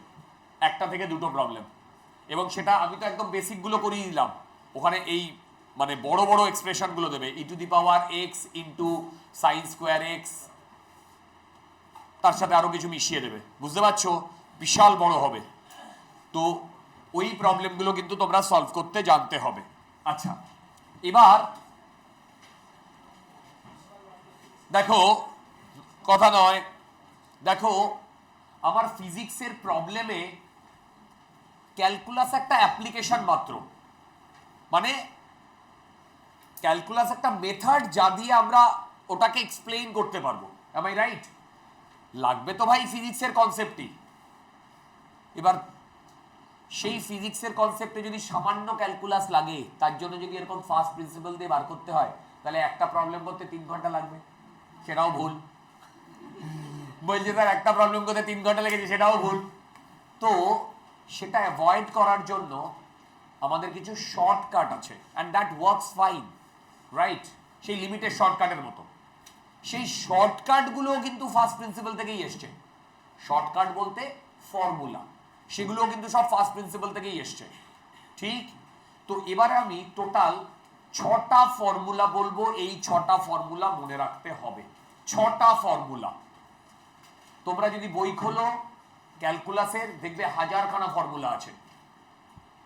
একটা থেকে দুটো প্রবলেম। এবং সেটা আমি তো একদম বেসিকগুলো করিয়ে দিলাম, ওখানে এই মানে বড় বড় এক্সপ্রেশনগুলো দেবে, e to the power x into sine square x, তার সাথে আরো কিছু মিশিয়ে দেবে, বুঝতে পারছো? বিশাল বড় হবে। তো ওই প্রবলেমগুলো কিন্তু তোমরা সলভ করতে জানতে হবে। আচ্ছা, এবার দেখো, কথা নয়, দেখো আমার ফিজিক্সের প্রবলেমে ক্যালকুলাস একটা অ্যাপ্লিকেশন মাত্র, মানে ক্যালকুলাস একটা মেথড যা দিয়ে আমরা ওটাকে এক্সপ্লেইন করতে পারবো। Am I right? লাগবে তো ভাই ফিজিক্সের কনসেপ্টই। এবার সেই ফিজিক্সের কনসেপ্টে যদি সামান্য ক্যালকুলাস লাগে, তার জন্য যদি এরকম ফার্স্ট প্রিন্সিপাল দিয়ে বার করতে হয়, তাহলে একটা প্রবলেম করতে 3 ঘন্টা লাগবে, সেটাও ভুল। বলছে স্যার একটা প্রবলেম করতে 3 ঘন্টা লেগেছে, সেটাও ভুল। তো সেটা অ্যাভয়েড করার জন্য আমাদের কিছু শর্টকাট আছে, and that works fine, right? সেই লিমিটের শর্টকাটের মতো। সেই শর্টকাটগুলোও কিন্তু ফার্স্ট প্রিন্সিপাল থেকেই এসছে। শর্টকাট বলতে ফর্মুলা, সেগুলোও কিন্তু সব ফার্স্ট প্রিন্সিপাল থেকেই এসছে, ঠিক? তো এবারে আমি টোটাল 6টা ফর্মুলা বলবো, এই 6টা ফর্মুলা মনে রাখতে হবে। 6টা ফর্মুলা। তোমরা যদি বই খোলো ক্যালকুলাসের, দেখবে 1000খানা ফর্মুলা আছে।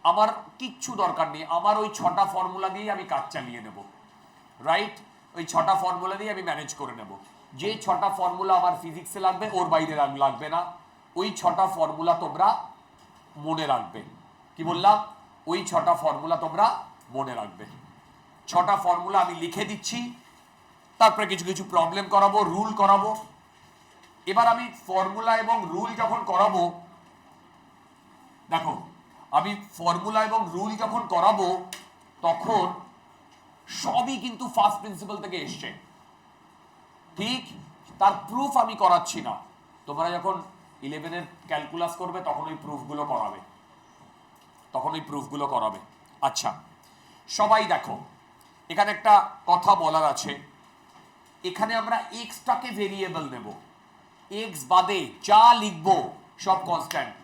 আমার কিচ্ছু দরকার নেই, আমার ওই 6টা ফর্মুলা দিয়েই আমি কাজ চালিয়ে নেব, রাইট? ওই 6টা ফর্মুলা দিয়ে আমি ম্যানেজ করে নেব। যে 6টা ফর্মুলা আমার ফিজিক্সে লাগবে, ওর বাইরে লাগবে না। ওই 6টা ফর্মুলা তোমরা মনে রাখবে। কি বললাম? ওই 6টা ফর্মুলা তোমরা মনে রাখবে। 6টা ফর্মুলা আমি লিখে দিচ্ছি, তারপরে কিছু কিছু প্রবলেম করাবো, রুল করাবো। এবার আমি ফর্মুলা এবং রুল যখন করাবো, দেখো আমি ফর্মুলা এবং রুল যখন করাবো তখন সবই কিন্তু ফার্স্ট প্রিন্সিপাল থেকে এসছে, ঠিক? তার প্রুফ আমি করাচ্ছি না। তোমরা যখন 11-এর ক্যালকুলাস করবে তখন ওই প্রুফগুলো করাবে, আচ্ছা, সবাই দেখো এখানে একটা কথা বলার আছে। এখানে আমরা এক্সটাকে ভেরিয়েবল নেব, এক্স বাদে যা লিখবো সব কনস্ট্যান্ট।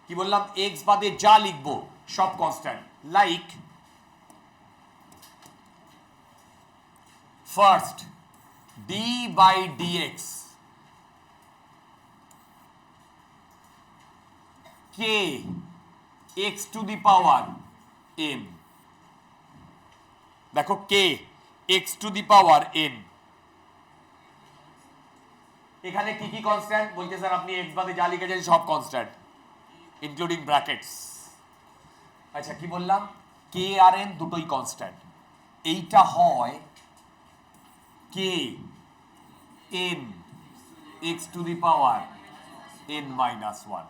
কি বললাম? এক্স বাদে যা লিখবো সব constant. Like first d by dx k x to the power n. দেখো k x to the power n, এখানে কি কি কনস্ট্যান্ট বলছে স্যার? আপনি এক্স বাদে যা লিখেছেন সব কনস্ট্যান্ট, ইনক্লুডিং ব্র্যাকেটস। আচ্ছা কি বললাম, কে আর এন দুটোই কনস্ট্যান্ট, এইটা হয় k n x to the power n minus one.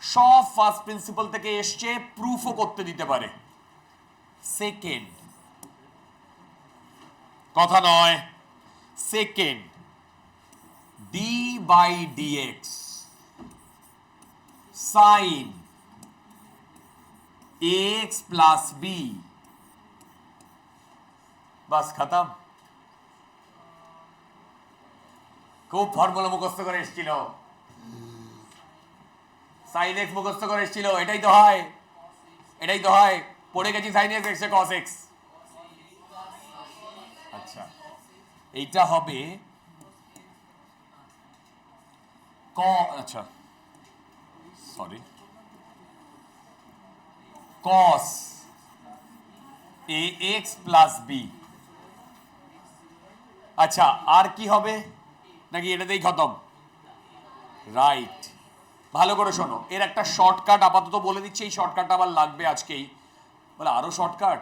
সব ফার্স্ট প্রিন্সিপাল থেকে এসছে, প্রুফও করতে দিতে পারে। সেকেন্ড, কথা নয়, second d by dx sine x plus b, বাস খতম। খুব ফর্মুলা মুখস্থ করে এসেছিল, সাইন এক্স মুখস্থ করে এসেছিল, এটাই তো হয়, এটাই তো হয়, পড়ে গেছি sine x x cos x. আচ্ছা এইটা হবে ক, আচ্ছা সরি, কস এ এক্স প্লাস বি। আচ্ছা আর কি হবে, নাকি এটাতেই খতম? রাইট, ভালো করে শোনো, এর একটা শর্টকাট আপাতত বলে দিচ্ছি, এই শর্টকাটটা আবার লাগবে আজকেই। বলে আরো শর্টকাট,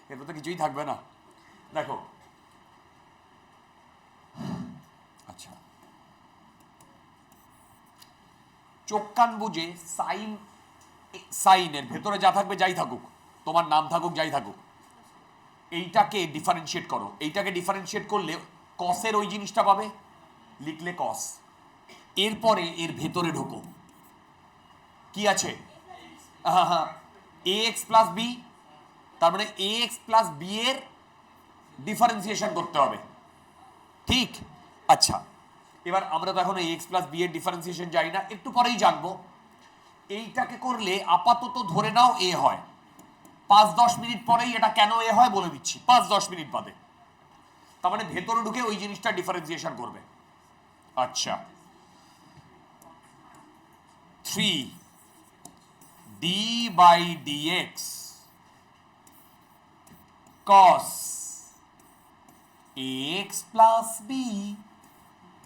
এরপর তো কিছুই থাকবে না। দেখো আচ্ছা, চোখ কান বুঝে সাইন, সাইনের ভেতরে যা থাকবে যাই থাকুক, তোমার নাম থাকুক যাই থাকুক, এইটাকে ডিফারেন্সিয়েট করো। এইটাকে ডিফারেন্সিয়েট করলে কসের ওই জিনিসটা পাবে, লিখলে কস। এরপরে এর ভেতরে ঢোকো, কি আছে, হ্যাঁ হ্যাঁ, এ এক্স প্লাস বি, তার মানে এ এক্স প্লাস বি এর ডিফারেন্সিয়েশন করতে হবে, ঠিক? আচ্ছা এবার আমরা তো এখন এ এক্স প্লাস বি এর ডিফারেন্সিয়েশন জানি না, একটু পরেই জানবো। এইটাকে করলে আপাতত ধরে নাও এ হয়, 5-10 মিনিট পরেই এটা কেন এ হয় বলে দিচ্ছি, 5-10 মিনিট বাদে। তার মানে ভেতরে ঢুকে ওই জিনিসটা ডিফারেন্সিয়েশন করবে। আচ্ছা 3 d by dx cos x plus b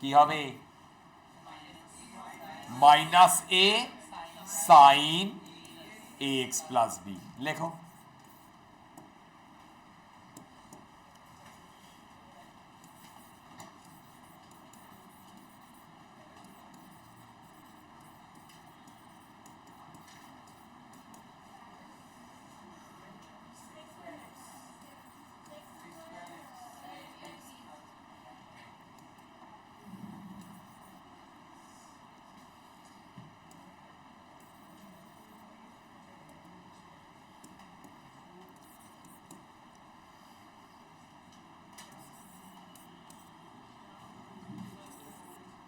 কি হবে, minus a sine x plus b. লেখো,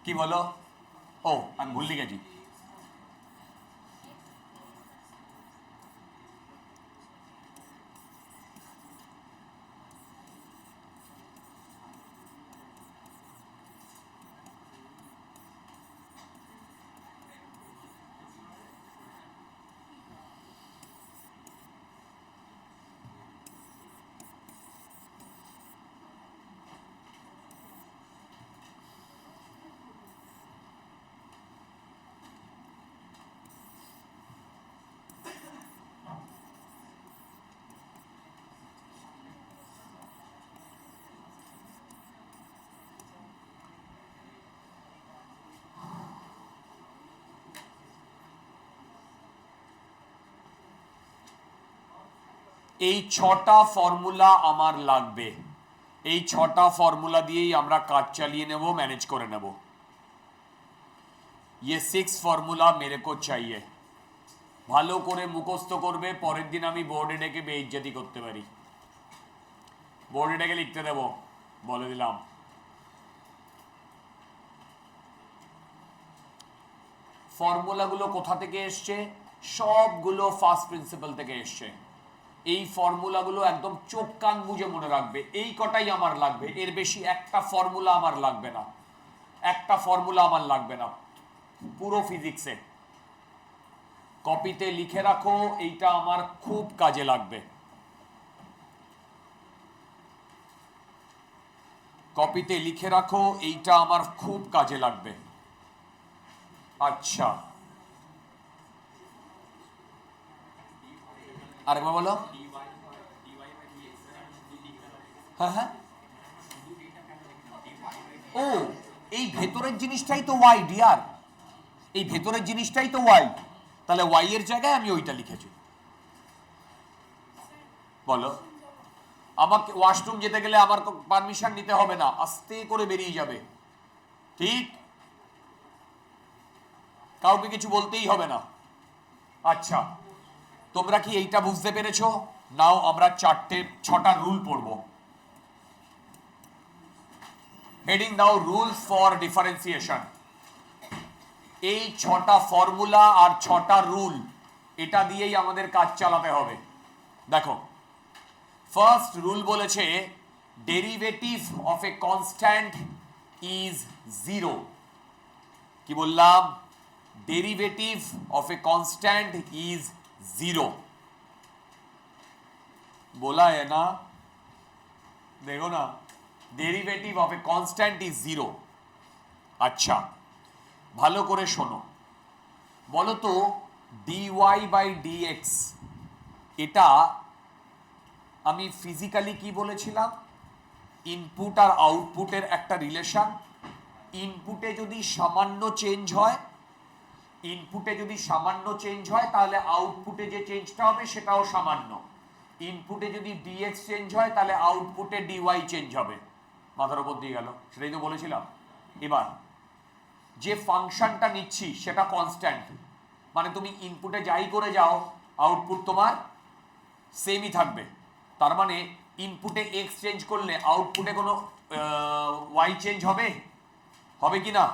কি বলো? ও আমি ভুলে গেছি, এই 6টা ফর্মুলা আমার লাগবে, এই 6টা ফর্মুলা দিয়েই আমরা কাজ চালিয়ে নেব, ম্যানেজ করে নেব। ये 6 ফর্মুলা मेरे को चाहिए, ভালো করে মুখস্থ করবে, পরের দিন আমি বোর্ডে ডেকে বেইজ্জতি করতে পারি, বোর্ডে ডেকে লিখতে দেব, বলে দিলাম। ফর্মুলাগুলো কোথা থেকে এসছে, সবগুলো ফার্স্ট প্রিন্সিপাল থেকে এসছে। এই ফর্মুলাগুলো একদম চোখ কান বুঝে মনে রাখবে, এই কটাই আমার লাগবে, এর বেশি একটা ফর্মুলা আমার লাগবে না, একটা ফর্মুলা আমার লাগবে না পুরো ফিজিক্সে। কপিতে লিখে রাখো, এইটা আমার খুব কাজে লাগবে, কপিতে লিখে রাখো, এইটা আমার খুব কাজে লাগবে। আচ্ছা আরেকবার বলো। হ্যাঁ হ্যাঁ, ও এই ভেতরের জিনিসটাই তো ওয়াই ডিয়ার, এই ভেতরের জিনিসটাই তো ওয়াই, তাহলে ওয়াই এর জায়গায় আমি ওইটা লিখেছি। বলো, আমাকে ওয়াশরুম যেতে গেলে আমার পারমিশন নিতে হবে না, আস্তে করে বেরিয়ে যাবে, ঠিক, কাউকে কিছু বলতেই হবে না। আচ্ছা, তোমরা কি এইটা বুঝতে পেরেছো? নাও আমরা ছটা রুল পড়বো। হেডিং দাও রুলস ফর ডিফারেন্সিয়েশন। এই ছটা ফর্মুলা আর ছটা রুল, এটা দিয়েই আমাদের কাজ চালাতে হবে। দেখো, ফার্স্ট রুল বলেছে derivative of a constant is zero. কি বললাম? Derivative of a constant is zero. बोला है ना, देखो ना, derivative of a constant is zero. আচ্ছা, ভালো করে শোনো, বলো তো ডিওয়াই বাই ডিএক্স, এটা আমি ফিজিক্যালি কি বলেছিলাম? ইনপুট আর আউটপুটের একটা রিলেশন। ইনপুটে যদি সামান্য চেঞ্জ হয়, ইনপুটে যদি সামান্য চেঞ্জ হয় তাহলে আউটপুটে যে চেঞ্জটা হবে সেটাও সামান্য। ইনপুটে যদি ডিএক্স চেঞ্জ হয় তাহলে আউটপুটে ডিওয়াই চেঞ্জ হবে। মাথার উপর দিয়ে গেল, সেটাই তো বলেছিলাম। এবার যে ফাংশনটা নিচ্ছি সেটা কনস্ট্যান্ট, মানে তুমি ইনপুটে যাই করে যাও আউটপুট তোমার সেমই থাকবে। তার মানে ইনপুটে এক্স চেঞ্জ করলে আউটপুটে কোনো ওয়াই চেঞ্জ হবে? হবে কি না?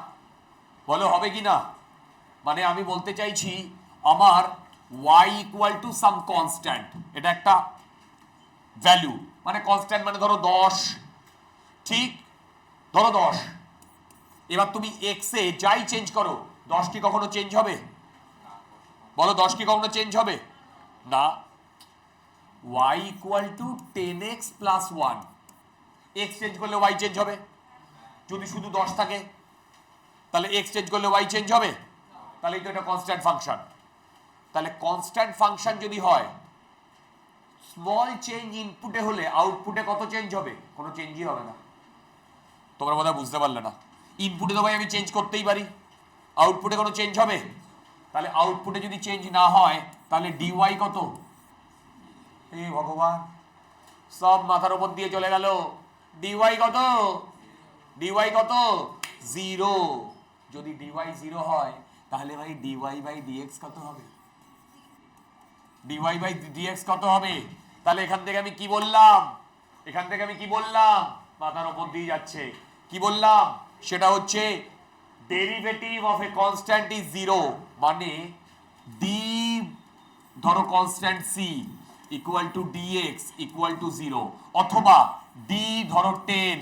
বলো, হবে কি না? মানে আমি বলতে চাইছি আমার y equal to some constant, এটা একটা ভ্যালু, মানে কনস্ট্যান্ট মানে ধরো 10, ঠিক, ধরো 10। এবার তুমি x এ যাই চেঞ্জ করো, 10 কি কখনো চেঞ্জ হবে? বলো, 10 কি কখনো চেঞ্জ হবে না। y equal two 10x plus 1, x change করলে y চেঞ্জ হবে? যদি শুধু 10 থাকে তাহলে x চেঞ্জ করলে y চেঞ্জ হবে? তাহলে তো এটা কনস্ট্যান্ট ফাংশন। তাহলে কনস্ট্যান্ট ফাংশন যদি হয়, স্মল চেঞ্জ ইনপুটে হলে আউটপুটে কত চেঞ্জ হবে? কোনো চেঞ্জই হবে না। তোমরা বোধহয় বুঝতে পারলে না। ইনপুটে তো ভাই আমি চেঞ্জ করতেই পারি, আউটপুটে কোনো চেঞ্জ হবে? তাহলে আউটপুটে যদি চেঞ্জ না হয় তাহলে ডিওয়াই কত? হে ভগবান, সব মাথার উপর দিয়ে চলে গেল। ডিওয়াই কত? ডিওয়াই কত? জিরো। যদি ডিওয়াই জিরো হয় তাহলে ভাই ডিওয়াই বাই ডিএক্স কত হবে? ডিওয়াই বাই ডিএক্স কত হবে? তাহলে এখান থেকে আমি কি বললাম? এখান থেকে আমি কি বললাম? মাথার উপর দিয়ে যাচ্ছে। কি বললাম? সেটা হচ্ছে derivative of a constant is zero, মানে ডি ধরো constant c equal to dx equal to zero, অথবা ডি ধরো 10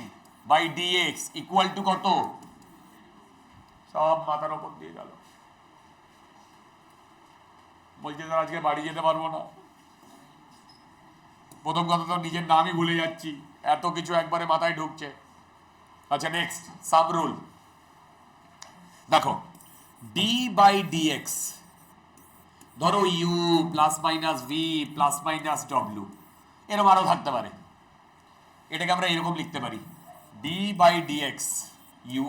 বাই ডিএক্স ইকুয়াল টু কত? সব মাথার উপর দিয়ে গেল। বলছে স্যার আজকে বাড়ি যেতে পারবো না। প্রথম কথা তো নিজের নামই ভুলে যাচ্ছি, এত কিছু একবারে মাথায় ঢুকছে। আচ্ছা, নেক্সট সাব রুল দেখো, ডি বাই ডিএক্স, ধরো u plus minus v plus minus ডব্লিউ, এরকম আরো থাকতে পারে। এটাকে আমরা এরকম লিখতে পারি, d by dx u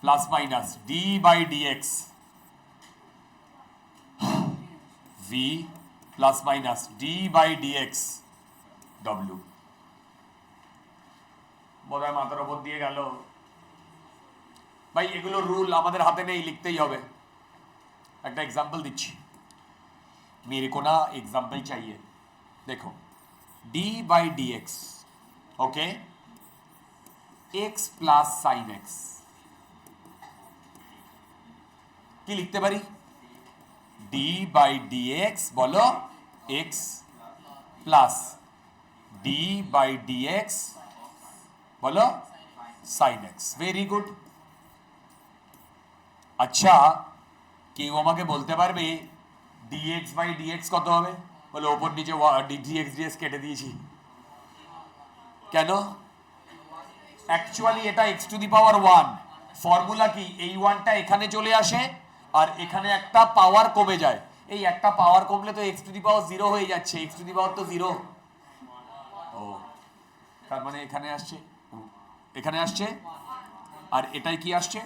plus minus d by dx v plus minus d by dx ডব্লিউ। বোধহয় মাথার উপর দিয়ে গেল। ভাই এগুলো রুল আমাদের হাতে নেই, লিখতেই হবে। একটা एग्जांपल দিচ্ছি, मेरे को ना एग्जांपल चाहिए। देखो d by d x, okay, x plus sine x, কি লিখতে পারি? d বাই ডি এক্স, বলো, x plus d by d x, বলো, সাইন এক্স। Very good. আচ্ছা, কেউ আমাকে বলতে পারবে dx বাই dx কত হবে? বলে ওপর নিচে dx dx কেটে দিয়েছি কেন? অ্যাকচুয়ালি এটা x two the power 1। Formula কি? এই 1টা এখানে চলে আসে আর এখানে একটা পাওয়ার কমে যায়, এই একটা পাওয়ার কমলে তো এক্স টু দি পাওয়ার 0 হয়ে যাচ্ছে, এক্স টু দি পাওয়ার তো 0। ও তার মানে এখানে আসছে, এখানে আসছে, আর এটাই কি আসছে?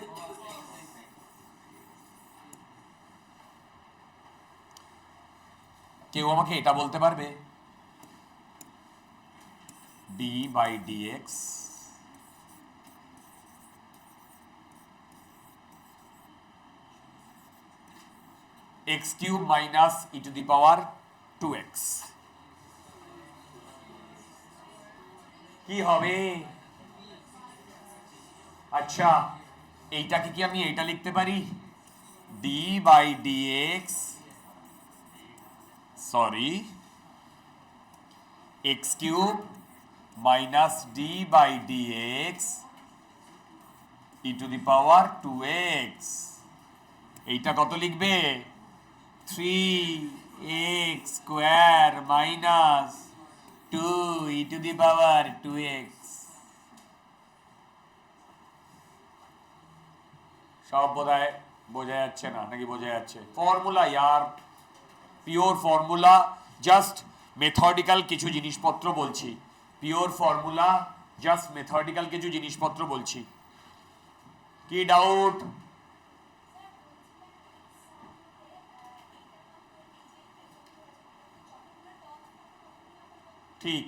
কেউ আমাকে এটা বলতে পারবে? D by dx x cube minus e to the power 2x কি হবে? আচ্ছা, এইটাকে কি আমি এইটা লিখতে পারি? D by dx, sorry, x cube minus d by dx e to the power 2x। এইটা কত লিখবে? 3x square minus 2 e to the power 2x। সব বোধহয় বোঝা যাচ্ছে না, নাকি বোঝা যাচ্ছে? ফর্মুলা ইয়ার, পিওর ফর্মুলা, জাস্ট মেথডিক্যাল কিছু জিনিসপত্র বলছি, পিওর ফর্মুলা, জাস্ট মেথডিক্যাল কিছু জিনিসপত্র বলছি। কি ডাউট? ঠিক,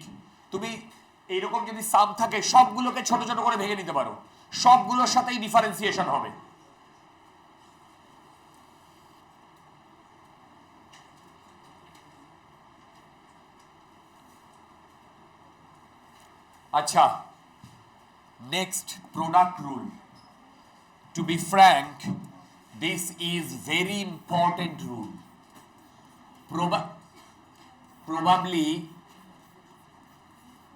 তুমি এইরকম যদি সাম থাকে সবগুলোকে ছোট ছোট করে ভেঙে নিতে পারো, সবগুলোর সাথেই ডিফারেন্সিয়েশন হবে। আচ্ছা, next product rule. To be frank, this is very important rule. Probably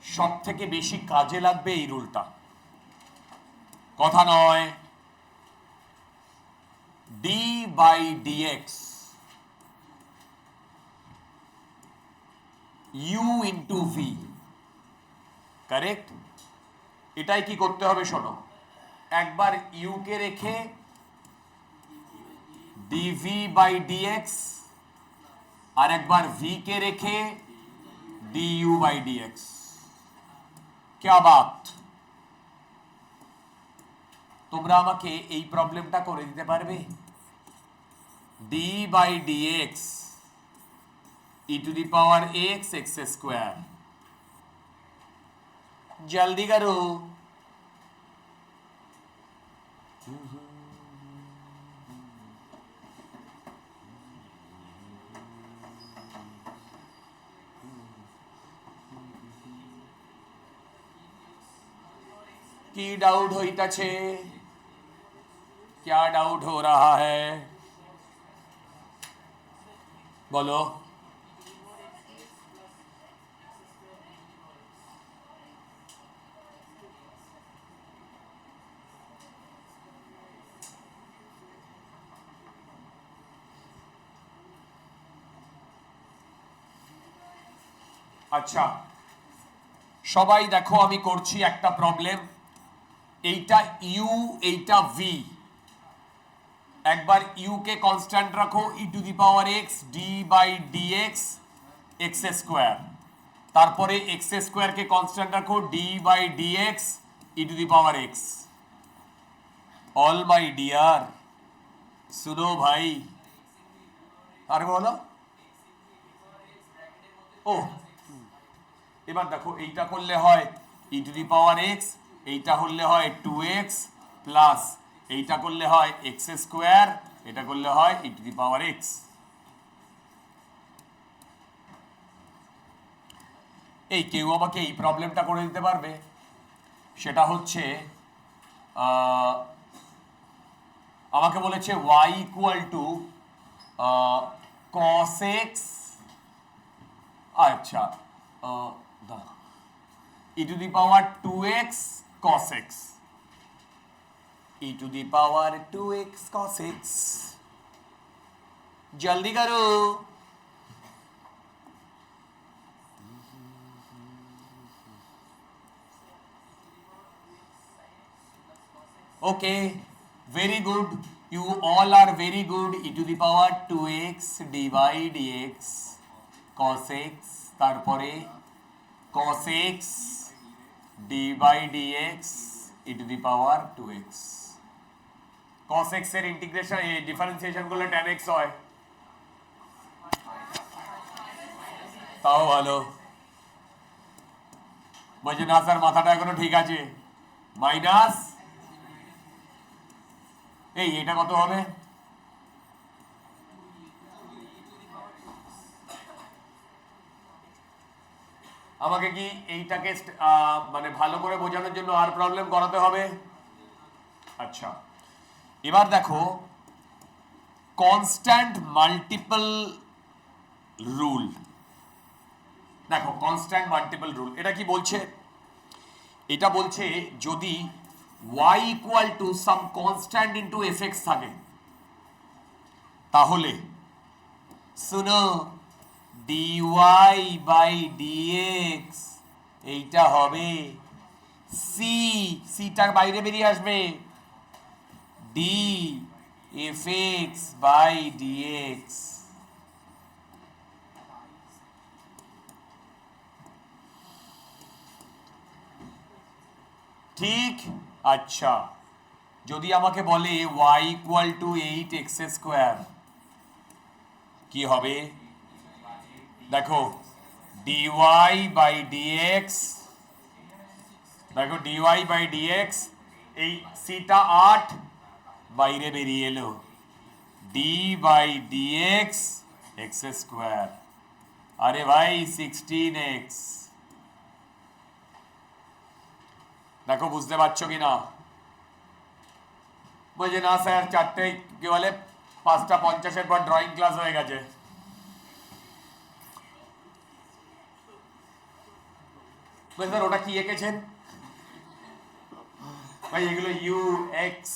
সব থেকে বেশি কাজে লাগবে এই রুলটা, কথা নয়। D by dx u into v, correct? এটাই কি করতে হবে শোনো, একবার ইউ কে রেখে ডিভি বাই ডিএক্স, আর একবার ভি কে রেখে ডিইউ বাই ডিএক্স। क्या बात? তোমরা আমাকে এই প্রবলেমটা করে দিতে পারবে? D by dx e to the power x x square, জলদি করো। की डाउट হইতাছে? क्या डाउट हो रहा है? बोलो। আচ্ছা, সবাই দেখো আমি করছি একটা প্রবলেম। এইটা ইউ, এইটা ভি, একবার ইউ কে কনস্ট্যান্ট রাখো e to the power x d by dx x square, তারপরে এক্স স্কোয়ার কে কনস্ট্যান্ট রাখো d by dx e to the power x. All my dear, सुनो ভাই, আর বলো। ও এবার দেখো, এইটা করলে হয় ই টু দি পাওয়ার এক্স, এইটা হলে হয় 2x প্লাস এইটা করলে হয় এক্স স্কোয়ার, এটা করলে হয় ই টু দি পাওয়ার এক্স। এই কেউ আমাকে এই প্রবলেমটা করে দিতে পারবে? সেটা হচ্ছে আমাকে বলেছে y equal to cos x, আচ্ছা e to the power 2x cos x, e to the power 2x cos x, জলদি করো। Okay, very good. You all are very good. E to the power 2x dy dx cos x তারপরে cos x dy dx e to the power 2x cos x এর integration এই differentiation করলে tan x হয়, তাও ভালো। বলছে না sir মাথাটা এখনো ঠিক আছে, মাইনাস এটা কত হবে? আমাকে কি এইটাকে মানে ভালো করে বোঝানোর জন্য আর প্রবলেম করাতে হবে? আচ্ছা, এবার দেখো কনস্ট্যান্ট মাল্টিপল রুল। দেখো কনস্ট্যান্ট মাল্টিপল রুল এটা কি বলছে? এটা বলছে যদি y equal to some constant into fx থাকে তাহলে শুনো dy বাই dx এইটা হবে সিটা বাইরে বেরিয়ে আসবে d fx বাই dx। ঠিক? আচ্ছা, যদি আমাকে বলে y equal two 8x square কি হবে? দেখো dy বাই dx, দেখো dy বাই dx এই সিটা 8 বাইরে বেরিয়ে এলো d বাই dx x স্কোয়ার। আরে ভাই 16x। দেখো বুঝতে পারছো কিনা? বলছে না স্যার 4টে কি বলে 5টা 50-এর পর ড্রয়িং ক্লাস হয়ে গেছে। স্যার ওটা কি এঁকেছেন ভাই? এগুলো ইউ এক্স।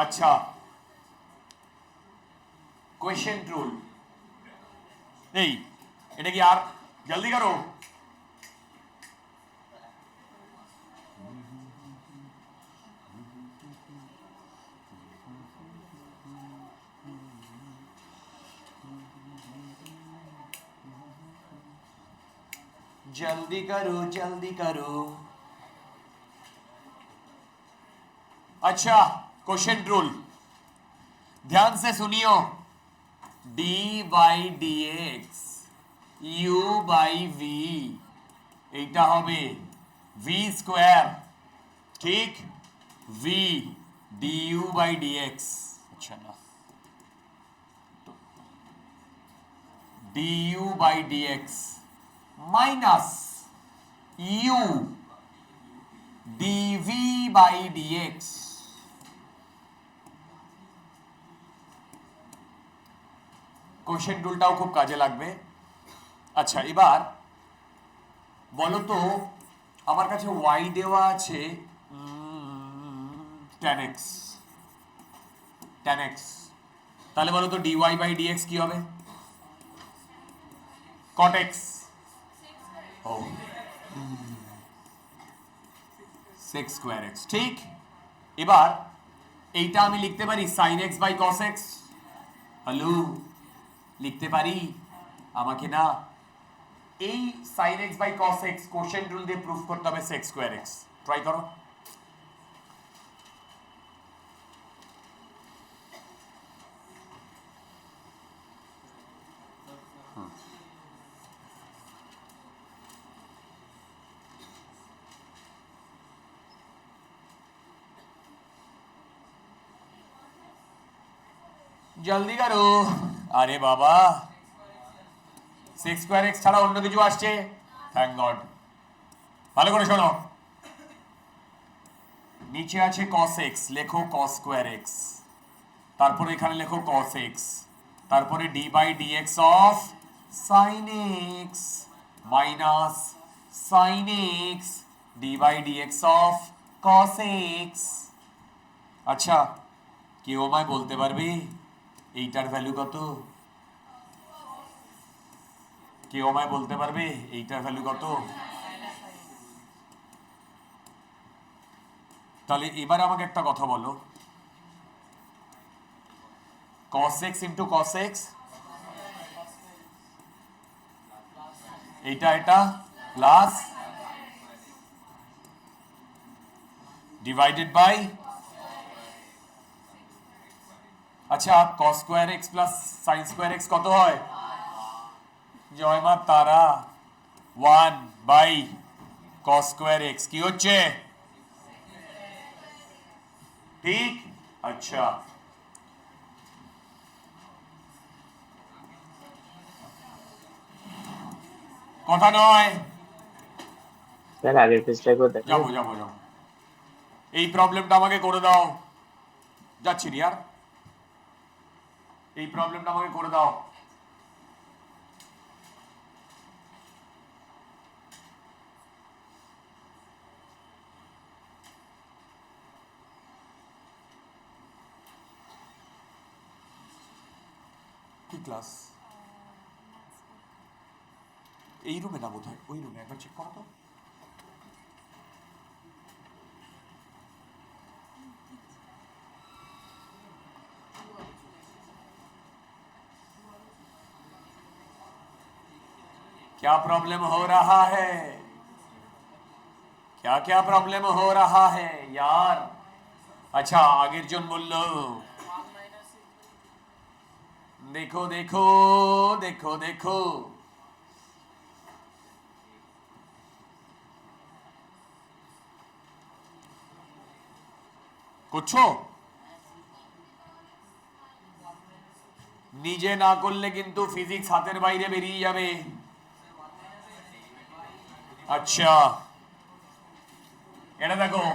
আচ্ছা, কোয়েশ্চেন রুল এটা কি? আর জলদি করো। जल्दी करो जल्दी करो। अच्छा, क्वेश्चन रूल ध्यान से सुनियो। D by d x u by v এইটা হবে ভি স্কোয়ার, ঠিক? V d u by d x, আচ্ছা না d u by d x minus u dv by dx. Question রুলটাও খুব কাজে লাগবে। আচ্ছা, এবার বলো তো আমার কাছে y দেওয়া আছে tan x, তাহলে বলো তো dy বাই dx কি হবে? cot x। ও sec স্কয়ার x, ঠিক? এবার এইটা আমি লিখতে পারি sin x by cos x। Hello, লিখতে পারি? আমাকে না এই sin x by cos x quotient rule দিয়ে প্রুফ করতে হবে sec স্কয়ার x। ট্রাই করো। জলদি করো। আরে বাবা, sec স্কয়ার x ছাড়া অন্য কিছু আসছে? Thank God. ভালো করে শোনো, নিচে আছে cos x, লেখো cos স্কয়ার x, তারপরে এখানে লেখো cos x, তারপরে d by dx of sin x minus sin x d by dx of cos x। আচ্ছা, কেউ আমায় বলতে পারবে এইটার ভ্যালু কত? কেউ আমায় বলতে পারবে এইটার ভ্যালু কত? তাহলে এবার আমাকে একটা কথা বলো, cos x into cos x, এটা প্লাস ডিভাইডেড বাই, আচ্ছা cos square x plus sin square x কত হয়? জয় মা তারা, 1 বাই cos স্কোয়ার x কি হচ্ছে? ঠিক, আচ্ছা কথা নয়, স্যার আগের পেজটা করে দেখো। যাবো এই প্রবলেমটা আমাকে করে দাও, যাচ্ছি রিয়ার, এই প্রবলেমটা আমাকে করে দাও। কি ক্লাস? এই রুমে না বোধহয়, ওই রুমে একবার চেক করো তো। क्या प्रॉब्लम हो रहा है? क्या प्रॉब्लम हो रहा है यार? अच्छा আগের জন বলল, দেখো দেখো দেখো দেখো, করছো? নিজে না করলে কিন্তু ফিজিক্স হাতের বাইরে বেরিয়ে যাবে। আচ্ছা এটা দেখো,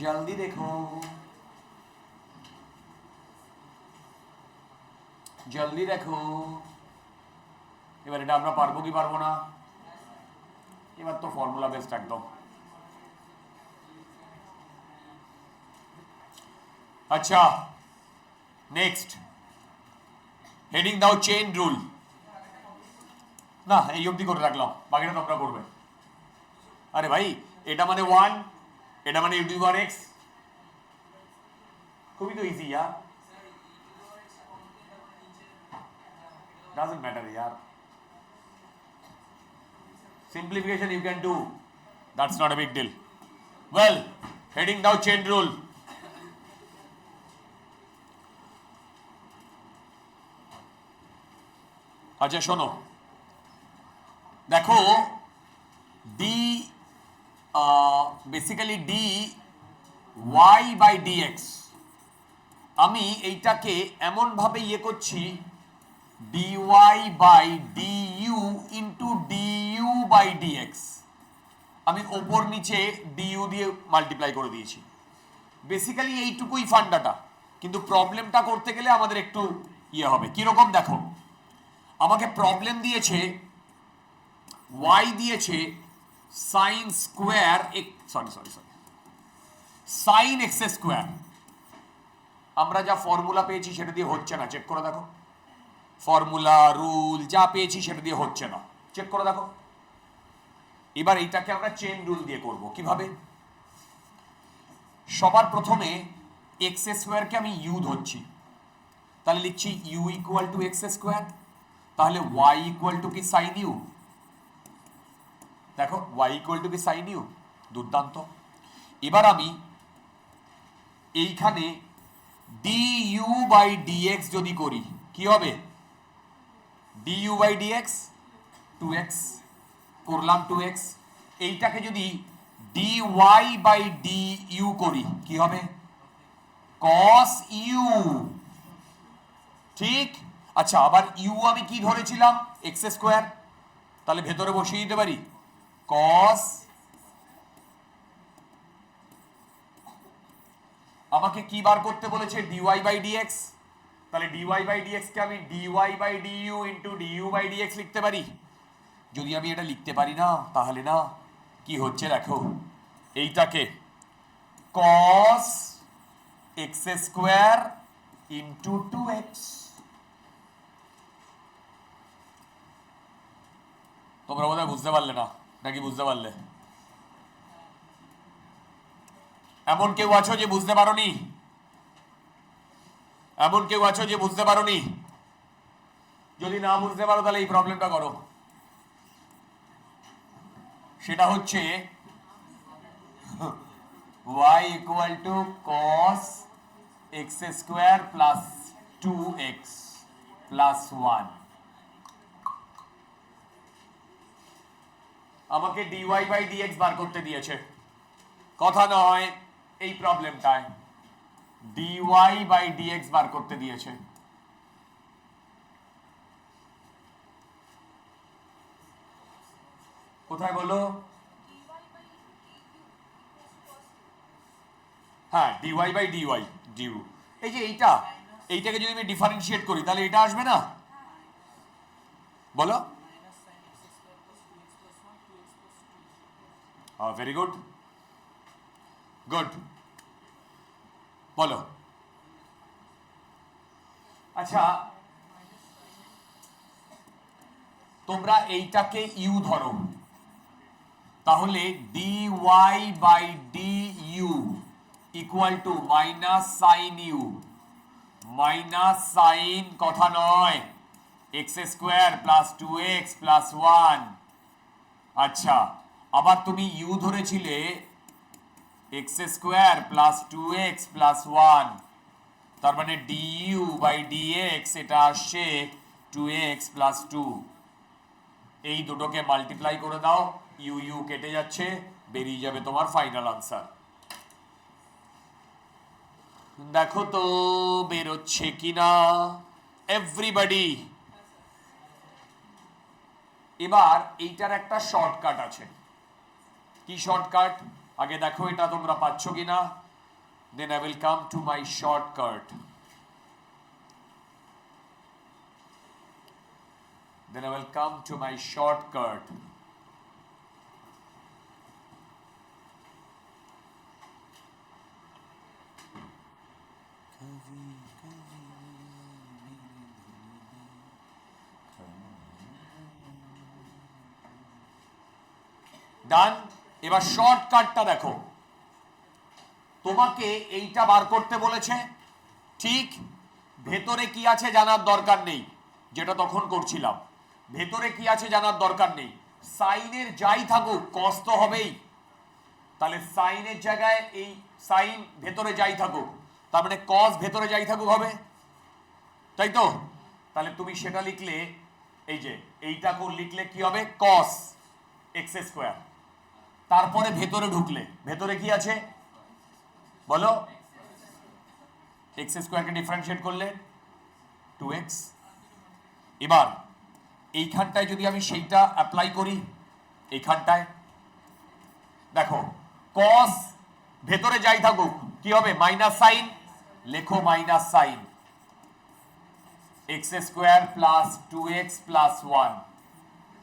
জলদি দেখো, জলদি দেখো। এবার এটা আমরা পারবো কি পারবো না? এবার তো ফর্মুলা বেসড একদম। আচ্ছা নেক্সট হেডিং দাও চেইন রুল। না এই অবধি করে রাখলাম, বাকিটা তোমরা করবে। আরে ভাই এটা মানে 1, এটা মানে ইউ টু পাওয়ার x, খুবই তো ইজি यार, doesn't matter यार, simplification you can do, that's not a big deal. Well, heading down chain rule. আচ্ছা শোনো দেখো, d basically d y by dx, আমি এইটাকে এমন ভাবে ইয়ে করছি, dy by du into du by dx, আমি ওপর নিচে du দিয়ে মাল্টিপ্লাই করে দিয়েছি। বেসিক্যালি এইটুকুই ফান্ডাটা, কিন্তু প্রবলেমটা করতে গেলে আমাদের একটু ইয়ে হবে। কিরকম দেখো, আমাকে প্রবলেম দিয়েছে y দিয়েছে sine square sine x square, আমরা যা ফর্মুলা পেয়েছি সেটা দিয়ে হচ্ছে না, চেক করে দেখো। ফর্মুলা রুল যা পেয়েছি সেটা দিয়ে হচ্ছে না, চেক করে দেখো। এবার এইটাকে আমরা চেইন রুল দিয়ে করব। কিভাবে? সবার প্রথমে এক্স স্কোয়ারকে আমি ইউ ধরছি, তাহলে লিখছি u equal to x square, তাহলে ওয়াই ইকুয়াল টু কি সাইন ইউ, দেখো ওয়াই ইকুয়াল টু কি সাইন ইউ, দুর্দান্ত। এবার আমি এইখানে du বাই dx যদি করি কি হবে? du বাই dx 2x করলাম, 2x। এইটাকে যদি dy বাই du করি, কি হবে? cos u, ঠিক? আচ্ছা, আবার u আমি কি ধরেছিলাম? x স্কয়ার, তাহলে ভেতরে বসিয়ে দিতে পারি cos, আমাকে কি বার করতে বলেছে? dy বাই dx, তাহলে dy বাই dx কে আমি dy by du into du by dx লিখতে পারি। যদি আমি এটা লিখতে পারি না, তাহলে না কি হচ্ছে দেখো, এইটাকে cos x square into 2x, তোমরা বোধহয় বুঝতে পারলে না, নাকি বুঝতে পারলে? এমন কেউ আছো যে বুঝতে পারোনি? এমন কেউ আছো যে বুঝতে পারোনি? যদি না বুঝতে পারো তাহলে এই প্রবলেমটা করো। সেটা হচ্ছে y equal to cos x square plus 2x plus 1। আমাকে dy বাই dx বার করতে দিয়েছে, কথা নয় এই প্রবলেমটায় dy বাই dx বার করতে দিয়েছে। কোথায় বলো? হ্যাঁ, dy বাই du, এই যে এইটাকে যদি আমি ডিফারেন্সিয়েট করি তাহলে এটা আসবে না? বলো। ভেরি গুড, গুড, বলো। আচ্ছা, তোমরা এইটাকে ইউ ধরো, তাহলে dy by du equal to minus sine u, minus sine, কথা নয়, x square plus 2x plus 1। আচ্ছা, আবার তুমি ইউ ধরেছিলে x square plus 2x plus 1, তার মানে du বাই dx এটা আসছে 2x প্লাস 2। এই দুটোকে মাল্টিপ্লাই করে দাও, ইউ ইউ কেটে যাচ্ছে, বেরিয়ে যাবে তোমার ফাইনাল আনসার। দেখো তো বেরোচ্ছে কিনা এভরিবডি। এবার এইটার একটা শর্টকাট আছে। কি শর্টকাট? আগে দেখো এটা তোমরা পাচ্ছ কিনা, then I will come to my shortcut. Then I will come to my shortcut. Done. এবার শর্টকাটটা দেখো, তোমাকে এইটা বার করতে বলেছে, ঠিক? ভেতরে কি আছে জানার দরকার নেই, যেটা তখন করছিলাম। ভেতরে কি আছে জানার দরকার নেই, সাইনের যাই থাকুক কস তো হবেই, তাহলে সাইনের জায়গায় এই সাইন ভেতরে যাই থাকুক, তার মানে কস ভেতরে যাই থাকুক হবে, তাই তো? তাহলে তুমি সেটা লিখলে, এই যে এইটা লিখলে কি হবে, কস এক্স স্কোয়ার, তারপরে ভেতরে ঢুকলে ভেতরে কি আছে বলো, এক্স স্কোয়ারকে ডিফারেন্সিয়েট করলে 2x। এবার এইখানটায় যদি আমি সেইটা অ্যাপ্লাই করি, এইখানটায় দেখো cos ভেতরে যাই থাকুক কি হবে, মাইনাস সাইন, লেখো minus sine x square plus 2x plus 1।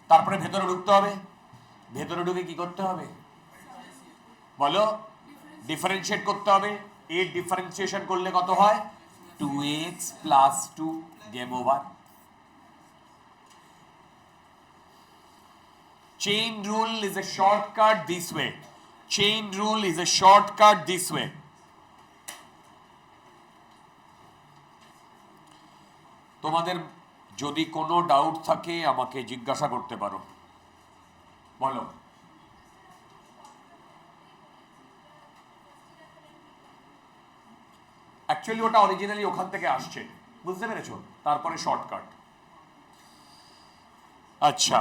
তারপরে ভেতরে ঢুকতে হবে, ভেতরে ঢুকে কি করতে হবে বলো, ডিফারেন্সিয়েট করতে হবে। এর ডিফারেন্সিয়েশন করলে কত হয়, 2x plus 2, game over. Chain rule is a shortcut this way. Chain rule is a shortcut this way. তোমাদের যদি কোনো ডাউট থাকে আমাকে জিজ্ঞাসা করতে পারো, বলো। অ্যাকচুয়ালি ওটা অরিজিনালি ওখান থেকে আসছে, বুঝতে পেরেছো? তারপরে শর্টকাট। আচ্ছা,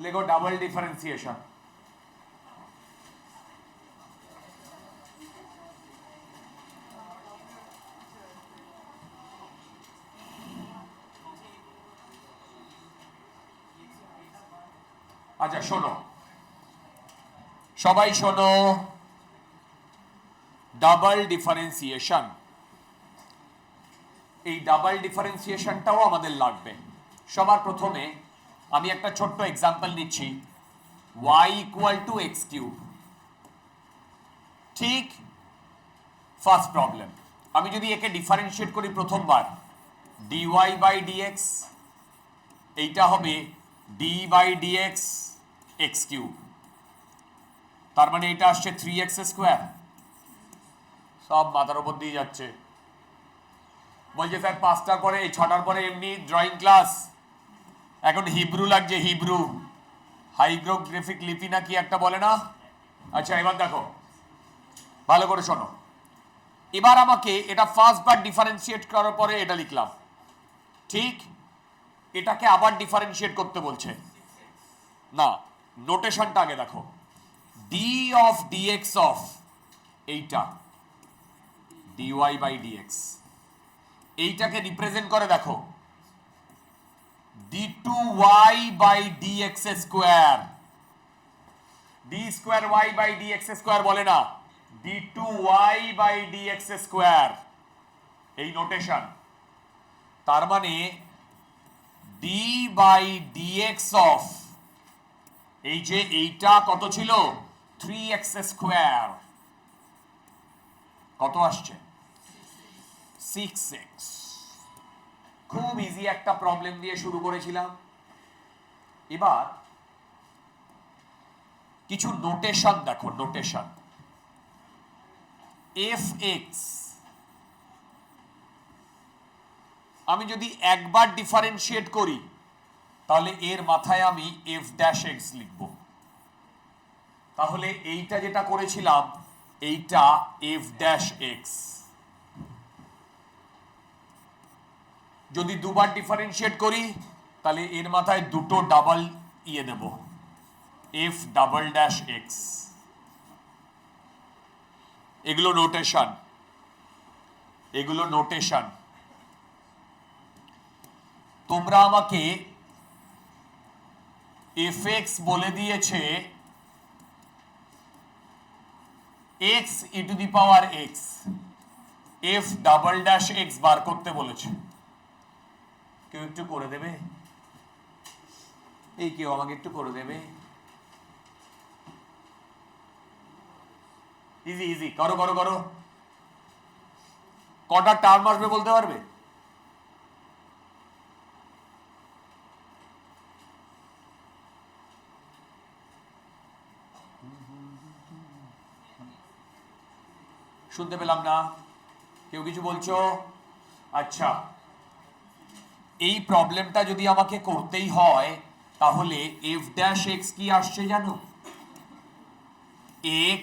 লেখো ডাবল ডিফারেন্সিয়েশন। আচ্ছা শোনো, সবাই শোনো, ডাবল ডিফারেন্সিয়েশন, এই ডাবল ডিফারেন্সিয়েশনটাও আমাদের লাগবে। সবার প্রথমে আমি একটা ছোট্ট এক্সাম্পল নিচ্ছি, y equal to x cube. ঠিক, ফার্স্ট প্রবলেম, আমি যদি একে ডিফারেন্সিয়েট করি প্রথমবার, dy বাই dx, এইটা হবে d by dx x cube, তার মানে এটা আসছে 3x স্কোয়ার। সব মাথার উপর দিয়ে যাচ্ছে, বলছে স্যার 5টার পরে 6টার পরে এমনি ড্রয়িং ক্লাস, এখন হিব্রু লাগছে, হিব্রু হাইগ্রোগ্রাফিক লিপি না কি একটা বলে না। আচ্ছা এবার দেখো ভালো করে শোনো, এবার আমাকে এটা ফার্স্ট বার ডিফারেন্সিয়েট করার পরে এটা লিখলাম, ঠিক, এটাকে আবার ডিফারেন্সিয়েট করতে বলছে না, নোটেশনটা আগে দেখো, ডি অফ ডিএক্স অফ এইটা ডিওয়াই বাই ডিএক্স, এইটাকে রিপ্রেজেন্ট করে দেখো d two y by dx square, d square y by dx square বলে না, d two y by dx square, এই নোটেশন। তার মানে ডি বাই ডিএক্স অফ, এই যে এইটা কত ছিল 3x স্কোয়ার, কত আসছে 6x। খুব ইজি একটা প্রবলেম দিয়ে শুরু করেছিলাম, এবার কিছু নোটেশন দেখো, নোটেশন fx, আমি যদি একবার ডিফারেন্সিয়েট করি তাহলে এর মাথায় আমি f ড্যাশ x লিখব, তাহলে এইটা যেটা করেছিলাম এইটা f ড্যাশ x। যদি দুবার ডিফারেন্সিয়েট করি তাহলে এর মাথায় দুটো ডাবল ইয়ে দেব, f ডাবল ড্যাশ x। এগুলো নোটেশন, এগুলো নোটেশন। তোমরা আমাকে fx বলে দিয়েছে x e two the power x, f double dash x বার করতে বলেছে। কেউ একটু করে দেবে, এই কেউ আমাকে একটু করে দেবে, ইজি ইজি, করো করো করো। কটা টার্ম আসবে বলতে পারবে? শুনতে পেলাম না, কেউ কিছু বলছো? আচ্ছা, এই প্রবলেমটা যদি আমাকে করতেই হয় তাহলে f ড্যাশ x কি আসছে জানো? x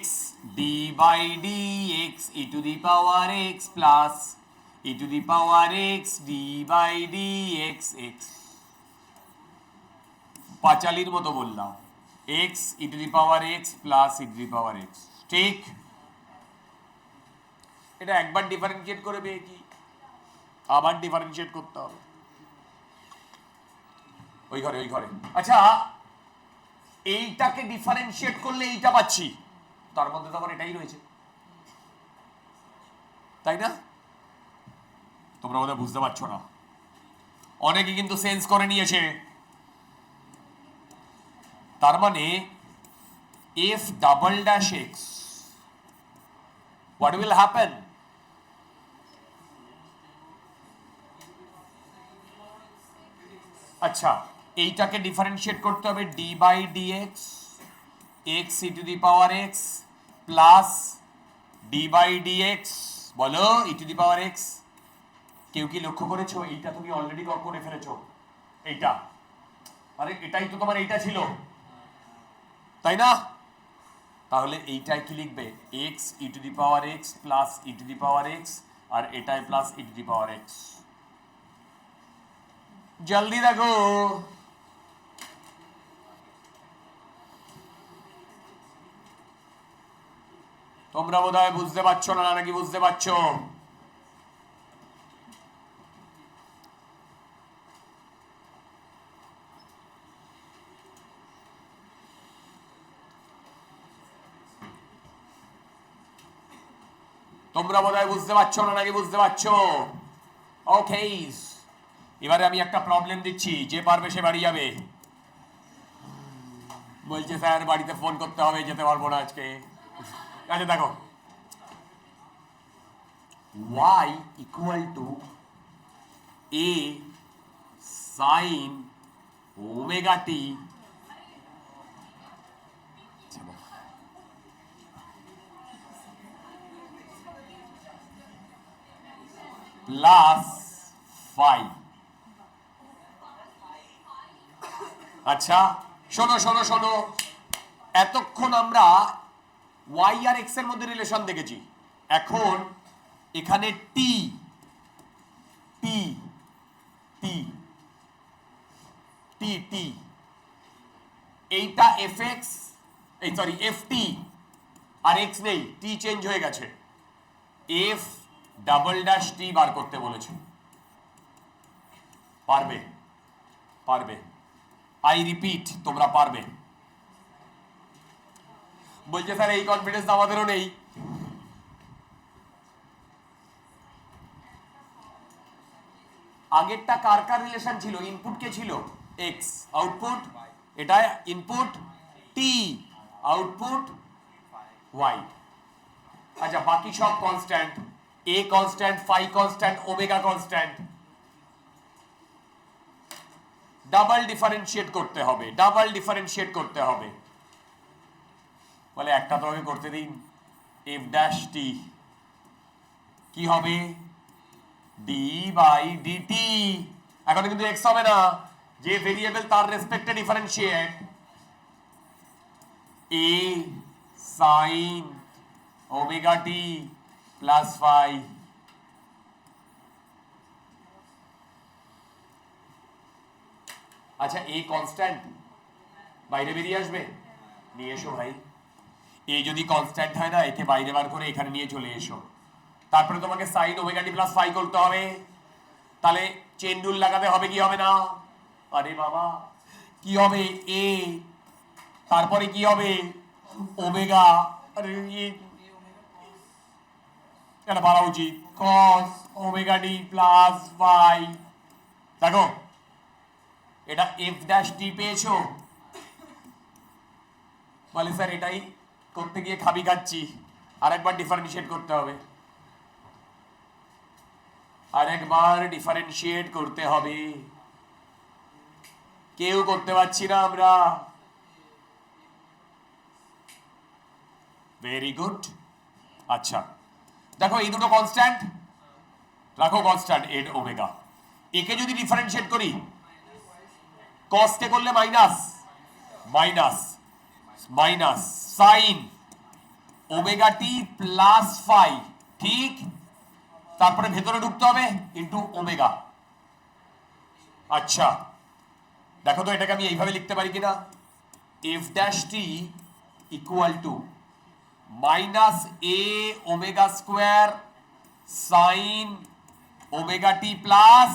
d by dx e to the power x plus e to the power x d by dx x, পাঁচালির মতো বললাম, x e to the power x plus e to the power x, ঠিক? এটা একবার differentiate করে পেয়ে কি আবার differentiate করতে হবে, ওই ঘরে ওই ঘরে। আচ্ছা, এইটাকে ডিফারেন্সিয়েট করলে এইটা পাচ্ছি, তার মধ্যে তো আমার এটাই রয়েছে, তাই না? তোমরা বোধহয় বুঝতে পারছো না, অনেকে কিন্তু সেন্স করে নিয়েছে। তার মানে f double dash x, what will happen? আচ্ছা, এইটাকে ডিফারেন্সিয়েট করতে হবে d by dx x e to the power x plus d by dx, বলো e to the power x। কেউ কি লক্ষ্য করেছো এইটা তুমি অলরেডি করে ফেলেছো? এইটা, আরে এটাই তো তোমার এইটা ছিল, তাই না? তাহলে এইটাই কি লিখবে? x e to the power x plus e to the power x, আর এটাই plus e to the power x। জলদি দেখো, তোমরা বোধহয় বুঝতে পারছো না, নাকি বুঝতে পারছো? তোমরা বোধহয় বুঝতে পারছো না, নাকি বুঝতে পারছো? ওকে, এবারে আমি একটা প্রবলেম দিচ্ছি, যে পারবে সে বাড়ি যাবে। বলছে স্যার বাড়িতে ফোন করতে হবে, যেতে পারবো না আজকে। আচ্ছা দেখো, y equal two a sin omega t plus 5। আচ্ছা শোনো শোনো শোনো, এতক্ষণ আমরা y আর x এর মধ্যে রিলেশন দেখেছি। এখন এখানে t t t t t এইটা fx, এই সরি ft, আর x নেই, t চেঞ্জ হয়ে গেছে। f ডাবল ড্যাশ টি বার করতে বলেছে। পারবে? পারবে? আই রিপিট, তোমরা পারবে। বলছে স্যার এই কনফিডেন্স আমাদেরও নেই। আগেরটা কার কার রিলেশন ছিল? ইনপুট কে ছিল? এক্স, আউটপুট এটা ইনপুট টি, আউটপুট ওয়াই। আচ্ছা বাকি সব constant, a constant, phi constant, omega constant. Double differentiate করতে হবে, ডাবল ডিফারেন্সিয়েট করতে হবে। বলে একটা তোমাকে করতে দিন, এফ ড্যাশ টি কি হবে? D by dt. এখন কিন্তু এক্স হবে না, যে ভেরিয়েবল তার রেসপেক্টে differentiate. A sine omega t plus phi. আচ্ছা এ কনস্ট্যান্ট, বাইরে বেরিয়ে আসবে, নিয়ে এসো ভাই। এ যদি কনস্ট্যান্ট হয় না, একে বাইরে বার করে এখানে নিয়ে চলে এসো। তারপরে তোমাকে sign omega t plus phi করতে হবে। তাহলে চেন রুল লাগাতে হবে, কি হবে না? আরে বাবা কি হবে? এ, তারপরে কি হবে? ওমেগা, আরে এটা বলা উচিত cos omega t plus phi. দেখো এটা এফ ড্যাশ টি পেয়েছো? বলে স্যার এটাই করতে গিয়ে খাবি খাচ্ছি, আরেকবার ডিফারেন্সিয়েট করতে হবে, আরেকবার ডিফারেন্সিয়েট করতে হবে। কেউ করতে পারছি না আমরা। Very good. আচ্ছা দেখো এই দুটো কনস্ট্যান্ট, রাখো কনস্ট্যান্ট এড ওমেগা। একে যদি ডিফারেন্সিয়েট করি, কস কে করলে minus, minus minus sine omega t plus phi, ঠিক? তারপরে ভেতরে ঢুকতে হবে ইন্টু ওমেগা। আচ্ছা দেখো তো এটাকে আমি এইভাবে লিখতে পারি কিনা? F dash t equal to minus a omega square sine omega t plus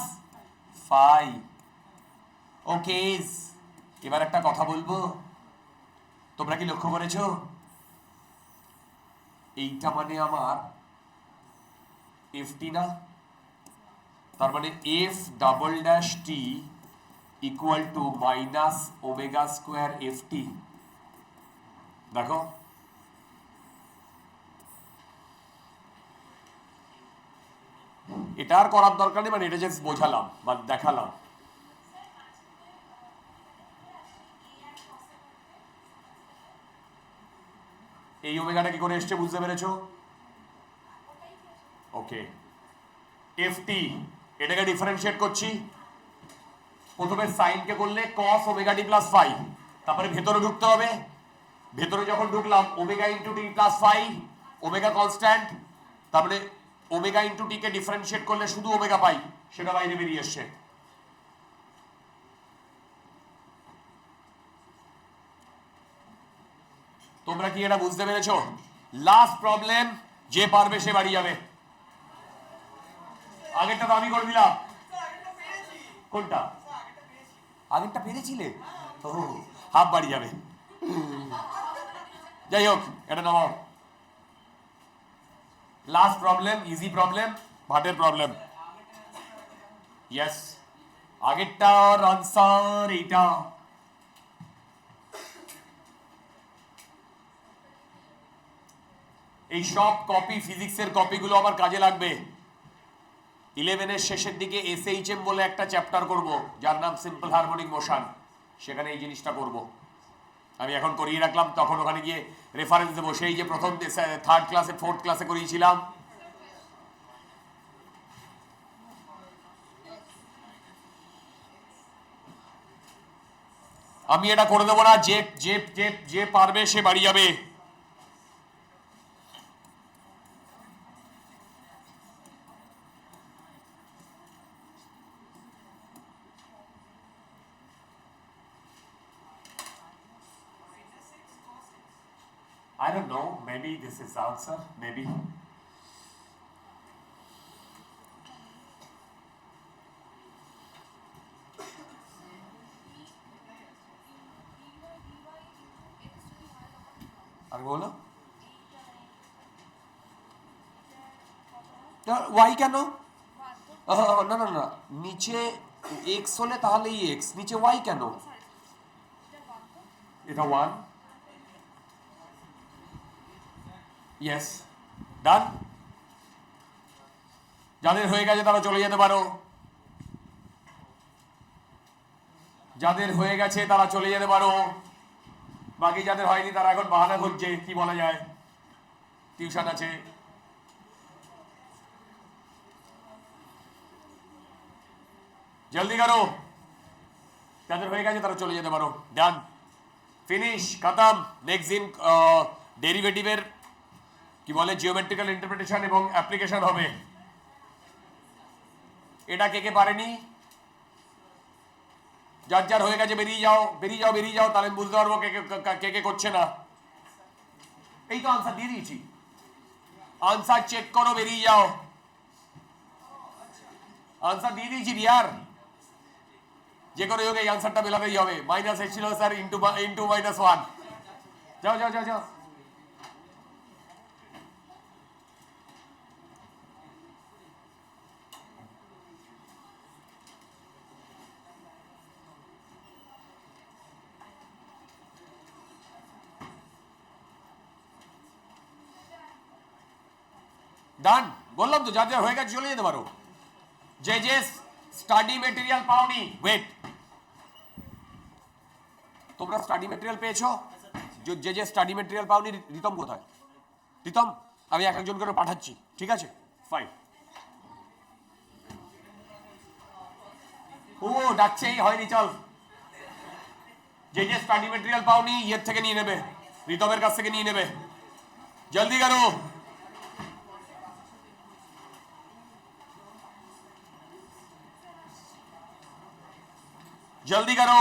phi. Okay, এবার একটা কথা বলবো, তোমরা কি লক্ষ্য করেছো এইটা মানে আমার এফ টি না? তার মানে F double dash t equal to minus omega square F T. দেখো এটা আর করার দরকার নেই, মানে এটা জাস্ট বোঝালাম বা দেখালাম। এই ওমেগাটা কি করে এসছে বুঝতে পেরেছো? ওকে, এফ টি এটাকে ডিফারেন্সিয়েট করছি। প্রথমে সাইন কে করলে cos omega t plus phi, তারপরে ভেতরে ঢুকতে হবে। ভেতরে যখন ঢুকলাম omega into T plus phi, omega constant, তারপরে ওমেগা ইন্টু টি কে ডিফারেন্সিয়েট করলে শুধু ওমেগা পাই, সেটা বাইরে বেরিয়ে এসছে। তোমরা কি এটা বুঝতে পেরেছো? লাস্ট প্রবলেম, যে পারবে সে বাড়ি যাবে। আগেরটা তো আমি করে দিলাম। কোনটা? আগেরটা পেরেছিলে? ও, হাফ বাড়ি যাবে। যাই হোক, এটা নামাও। লাস্ট প্রবলেম, ইজি প্রবলেম, ভাটের প্রবলেম। ইয়েস, আগেরটার আনসার এইটা। এই সব কপি, ফিজিক্সের কপিগুলো আমার কাজে লাগবে। 11-এর শেষের দিকে SHM বলে একটা চ্যাপ্টার করব, যার নাম সিম্পল হারমোনিক মোশন। সেখানে এই জিনিসটা করব। আমি এখন করিয়ে রাখলাম, তখন ওখানে গিয়ে রেফারেন্স দেবো। সেই যে প্রথম 3rd ক্লাসে 4th ক্লাসে করিয়েছিলাম। আমি এটা করে দেবো না, যে যে যে যে পারবে সে বাড়ি যাবে। I don't know, maybe this is the answer, maybe. আর বলো, ওয়াই কেন? না না না, নিচে এক্স হলে তাহলেই এক্স, নিচে ওয়াই কেন? এটা 1। ইয়েস, ডান। যাদের হয়ে গেছে তারা চলে যেতে পারো। যাদের হয়ে গেছে তারা চলে যেতে পারো। বাকি যাদের হয়নি তারা এখন বাহানা খুঁজছে, কি বলা যায়, টিউশন আছে। জলদি করো, যাদের হয়ে গেছে তারা চলে যেতে পারো। ডান, ফিনিশ, খতম। নেক্সট দিন ডেরিভেটিভের কি বলে জিওমেট্রিক্যাল ইন্টারপ্রিটেশন এবং অ্যাপ্লিকেশন হবে। এটা কে কে পারেনি? যার যার হয়ে গেছে বেরিয়ে যাও, বেরিয়ে যাও, বেরিয়ে যাও, তাহলে বুঝতে পারবো কে কে করছে না। এই তো আনসার দিয়ে দিয়েছি, আনসার চেক করো, বেরিয়ে যাও। আনসার দিয়ে দিয়েছি ইয়ার, যে করে হোক এই আনসারটা মেলাতেই হবে। মাইনাস এসেছিল স্যার, ইন্টু -1। যাও যাও যাও যাও। ডান, বললাম তো, যা যা হয়ে গেছে চলে যেতে পারো। যে যে স্টাডি মেটেরিয়াল পাওনি, ওয়েট, তোমরা স্টাডি মেটেরিয়াল পেয়েছো? যে যে স্টাডি মেটেরিয়াল পাওনি, রিতম কোথায়? রিতম, আমি এক একজন করে পাঠাচ্ছি, ঠিক আছে? ফাইন। ও ডাকছেই, হয়নি, চল। যে যে স্টাডি মেটেরিয়াল পাওনি ইয়ের থেকে নিয়ে নেবে, রিতমের কাছ থেকে নিয়ে নেবে। জলদি করো। জলদি করো।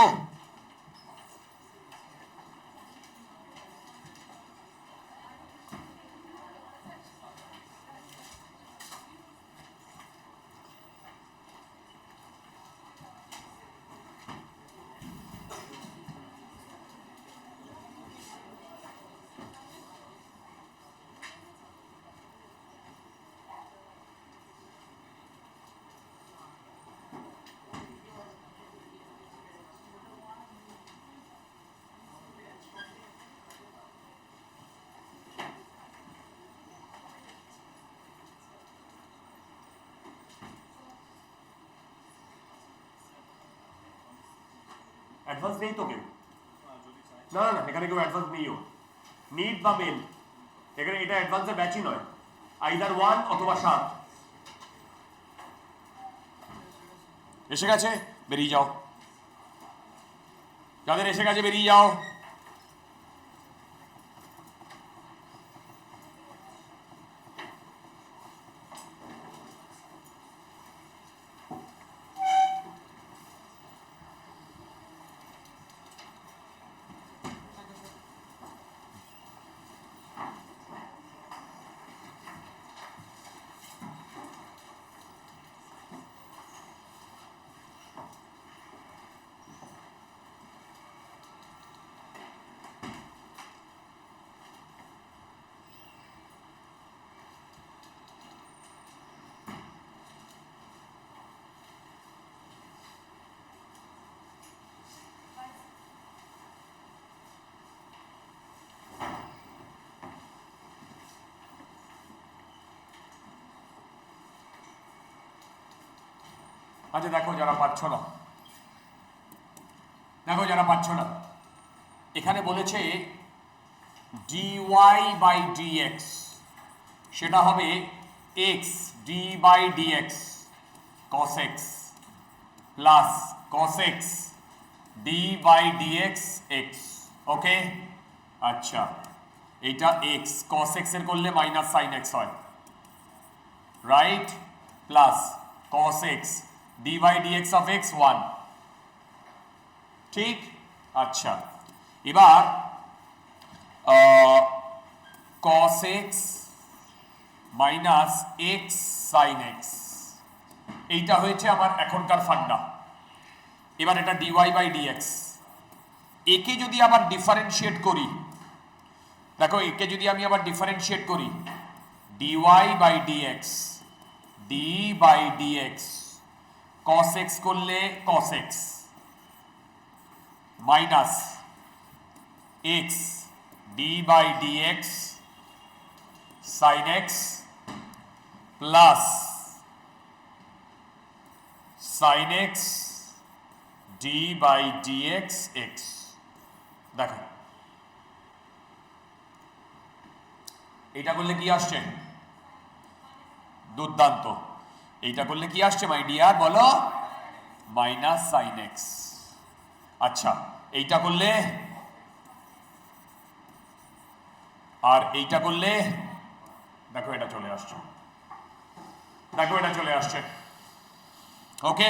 অ্যাডভান্স নেই তো কেউ? না না, এখানে কেউ অ্যাডভান্স নেইও। নিট বা মেল, এখানে এটা অ্যাডভান্সের ব্যাচই নয়, আইদার 1 অথবা 7। এসে গেছে, বেরিয়ে যাও। যাদের এসে গেছে বেরিয়ে যাও। আচ্ছা দেখো যারা পাচ্ছ না, দেখো যারা পাচ্ছ না, এখানে বলেছে dy বাই dx, সেটা হবে x d by dx cos x plus cos x d by dx x। Okay, আচ্ছা এইটা x cos x এর করলে মাইনাস সাইন x হয়, right, plus cos x d by dx of x 1, ঠিক। আচ্ছা এবার cos x minus x sin x, এইটা হয়েছে আমার এখনকার ফান্ডা। এবার এটা dy বাই dx, একে যদি আবার ডিফারেন্সিয়েট করি, দেখো একে যদি আমি আবার ডিফারেন্সিয়েট করি dy by dx, d by dx cos x করলে cos x minus x d by dx sin x plus sin x d by dx x। দেখো এইটা করলে কি আসছে? দুর্দান্ত। এইটা করলে কি আসছে মাই ডিয়ার, বলো? Minus sine x. আচ্ছা এইটা করলে, আর এইটা করলে, দেখো এটা চলে আসছে, দেখো এটা চলে আসছে। ওকে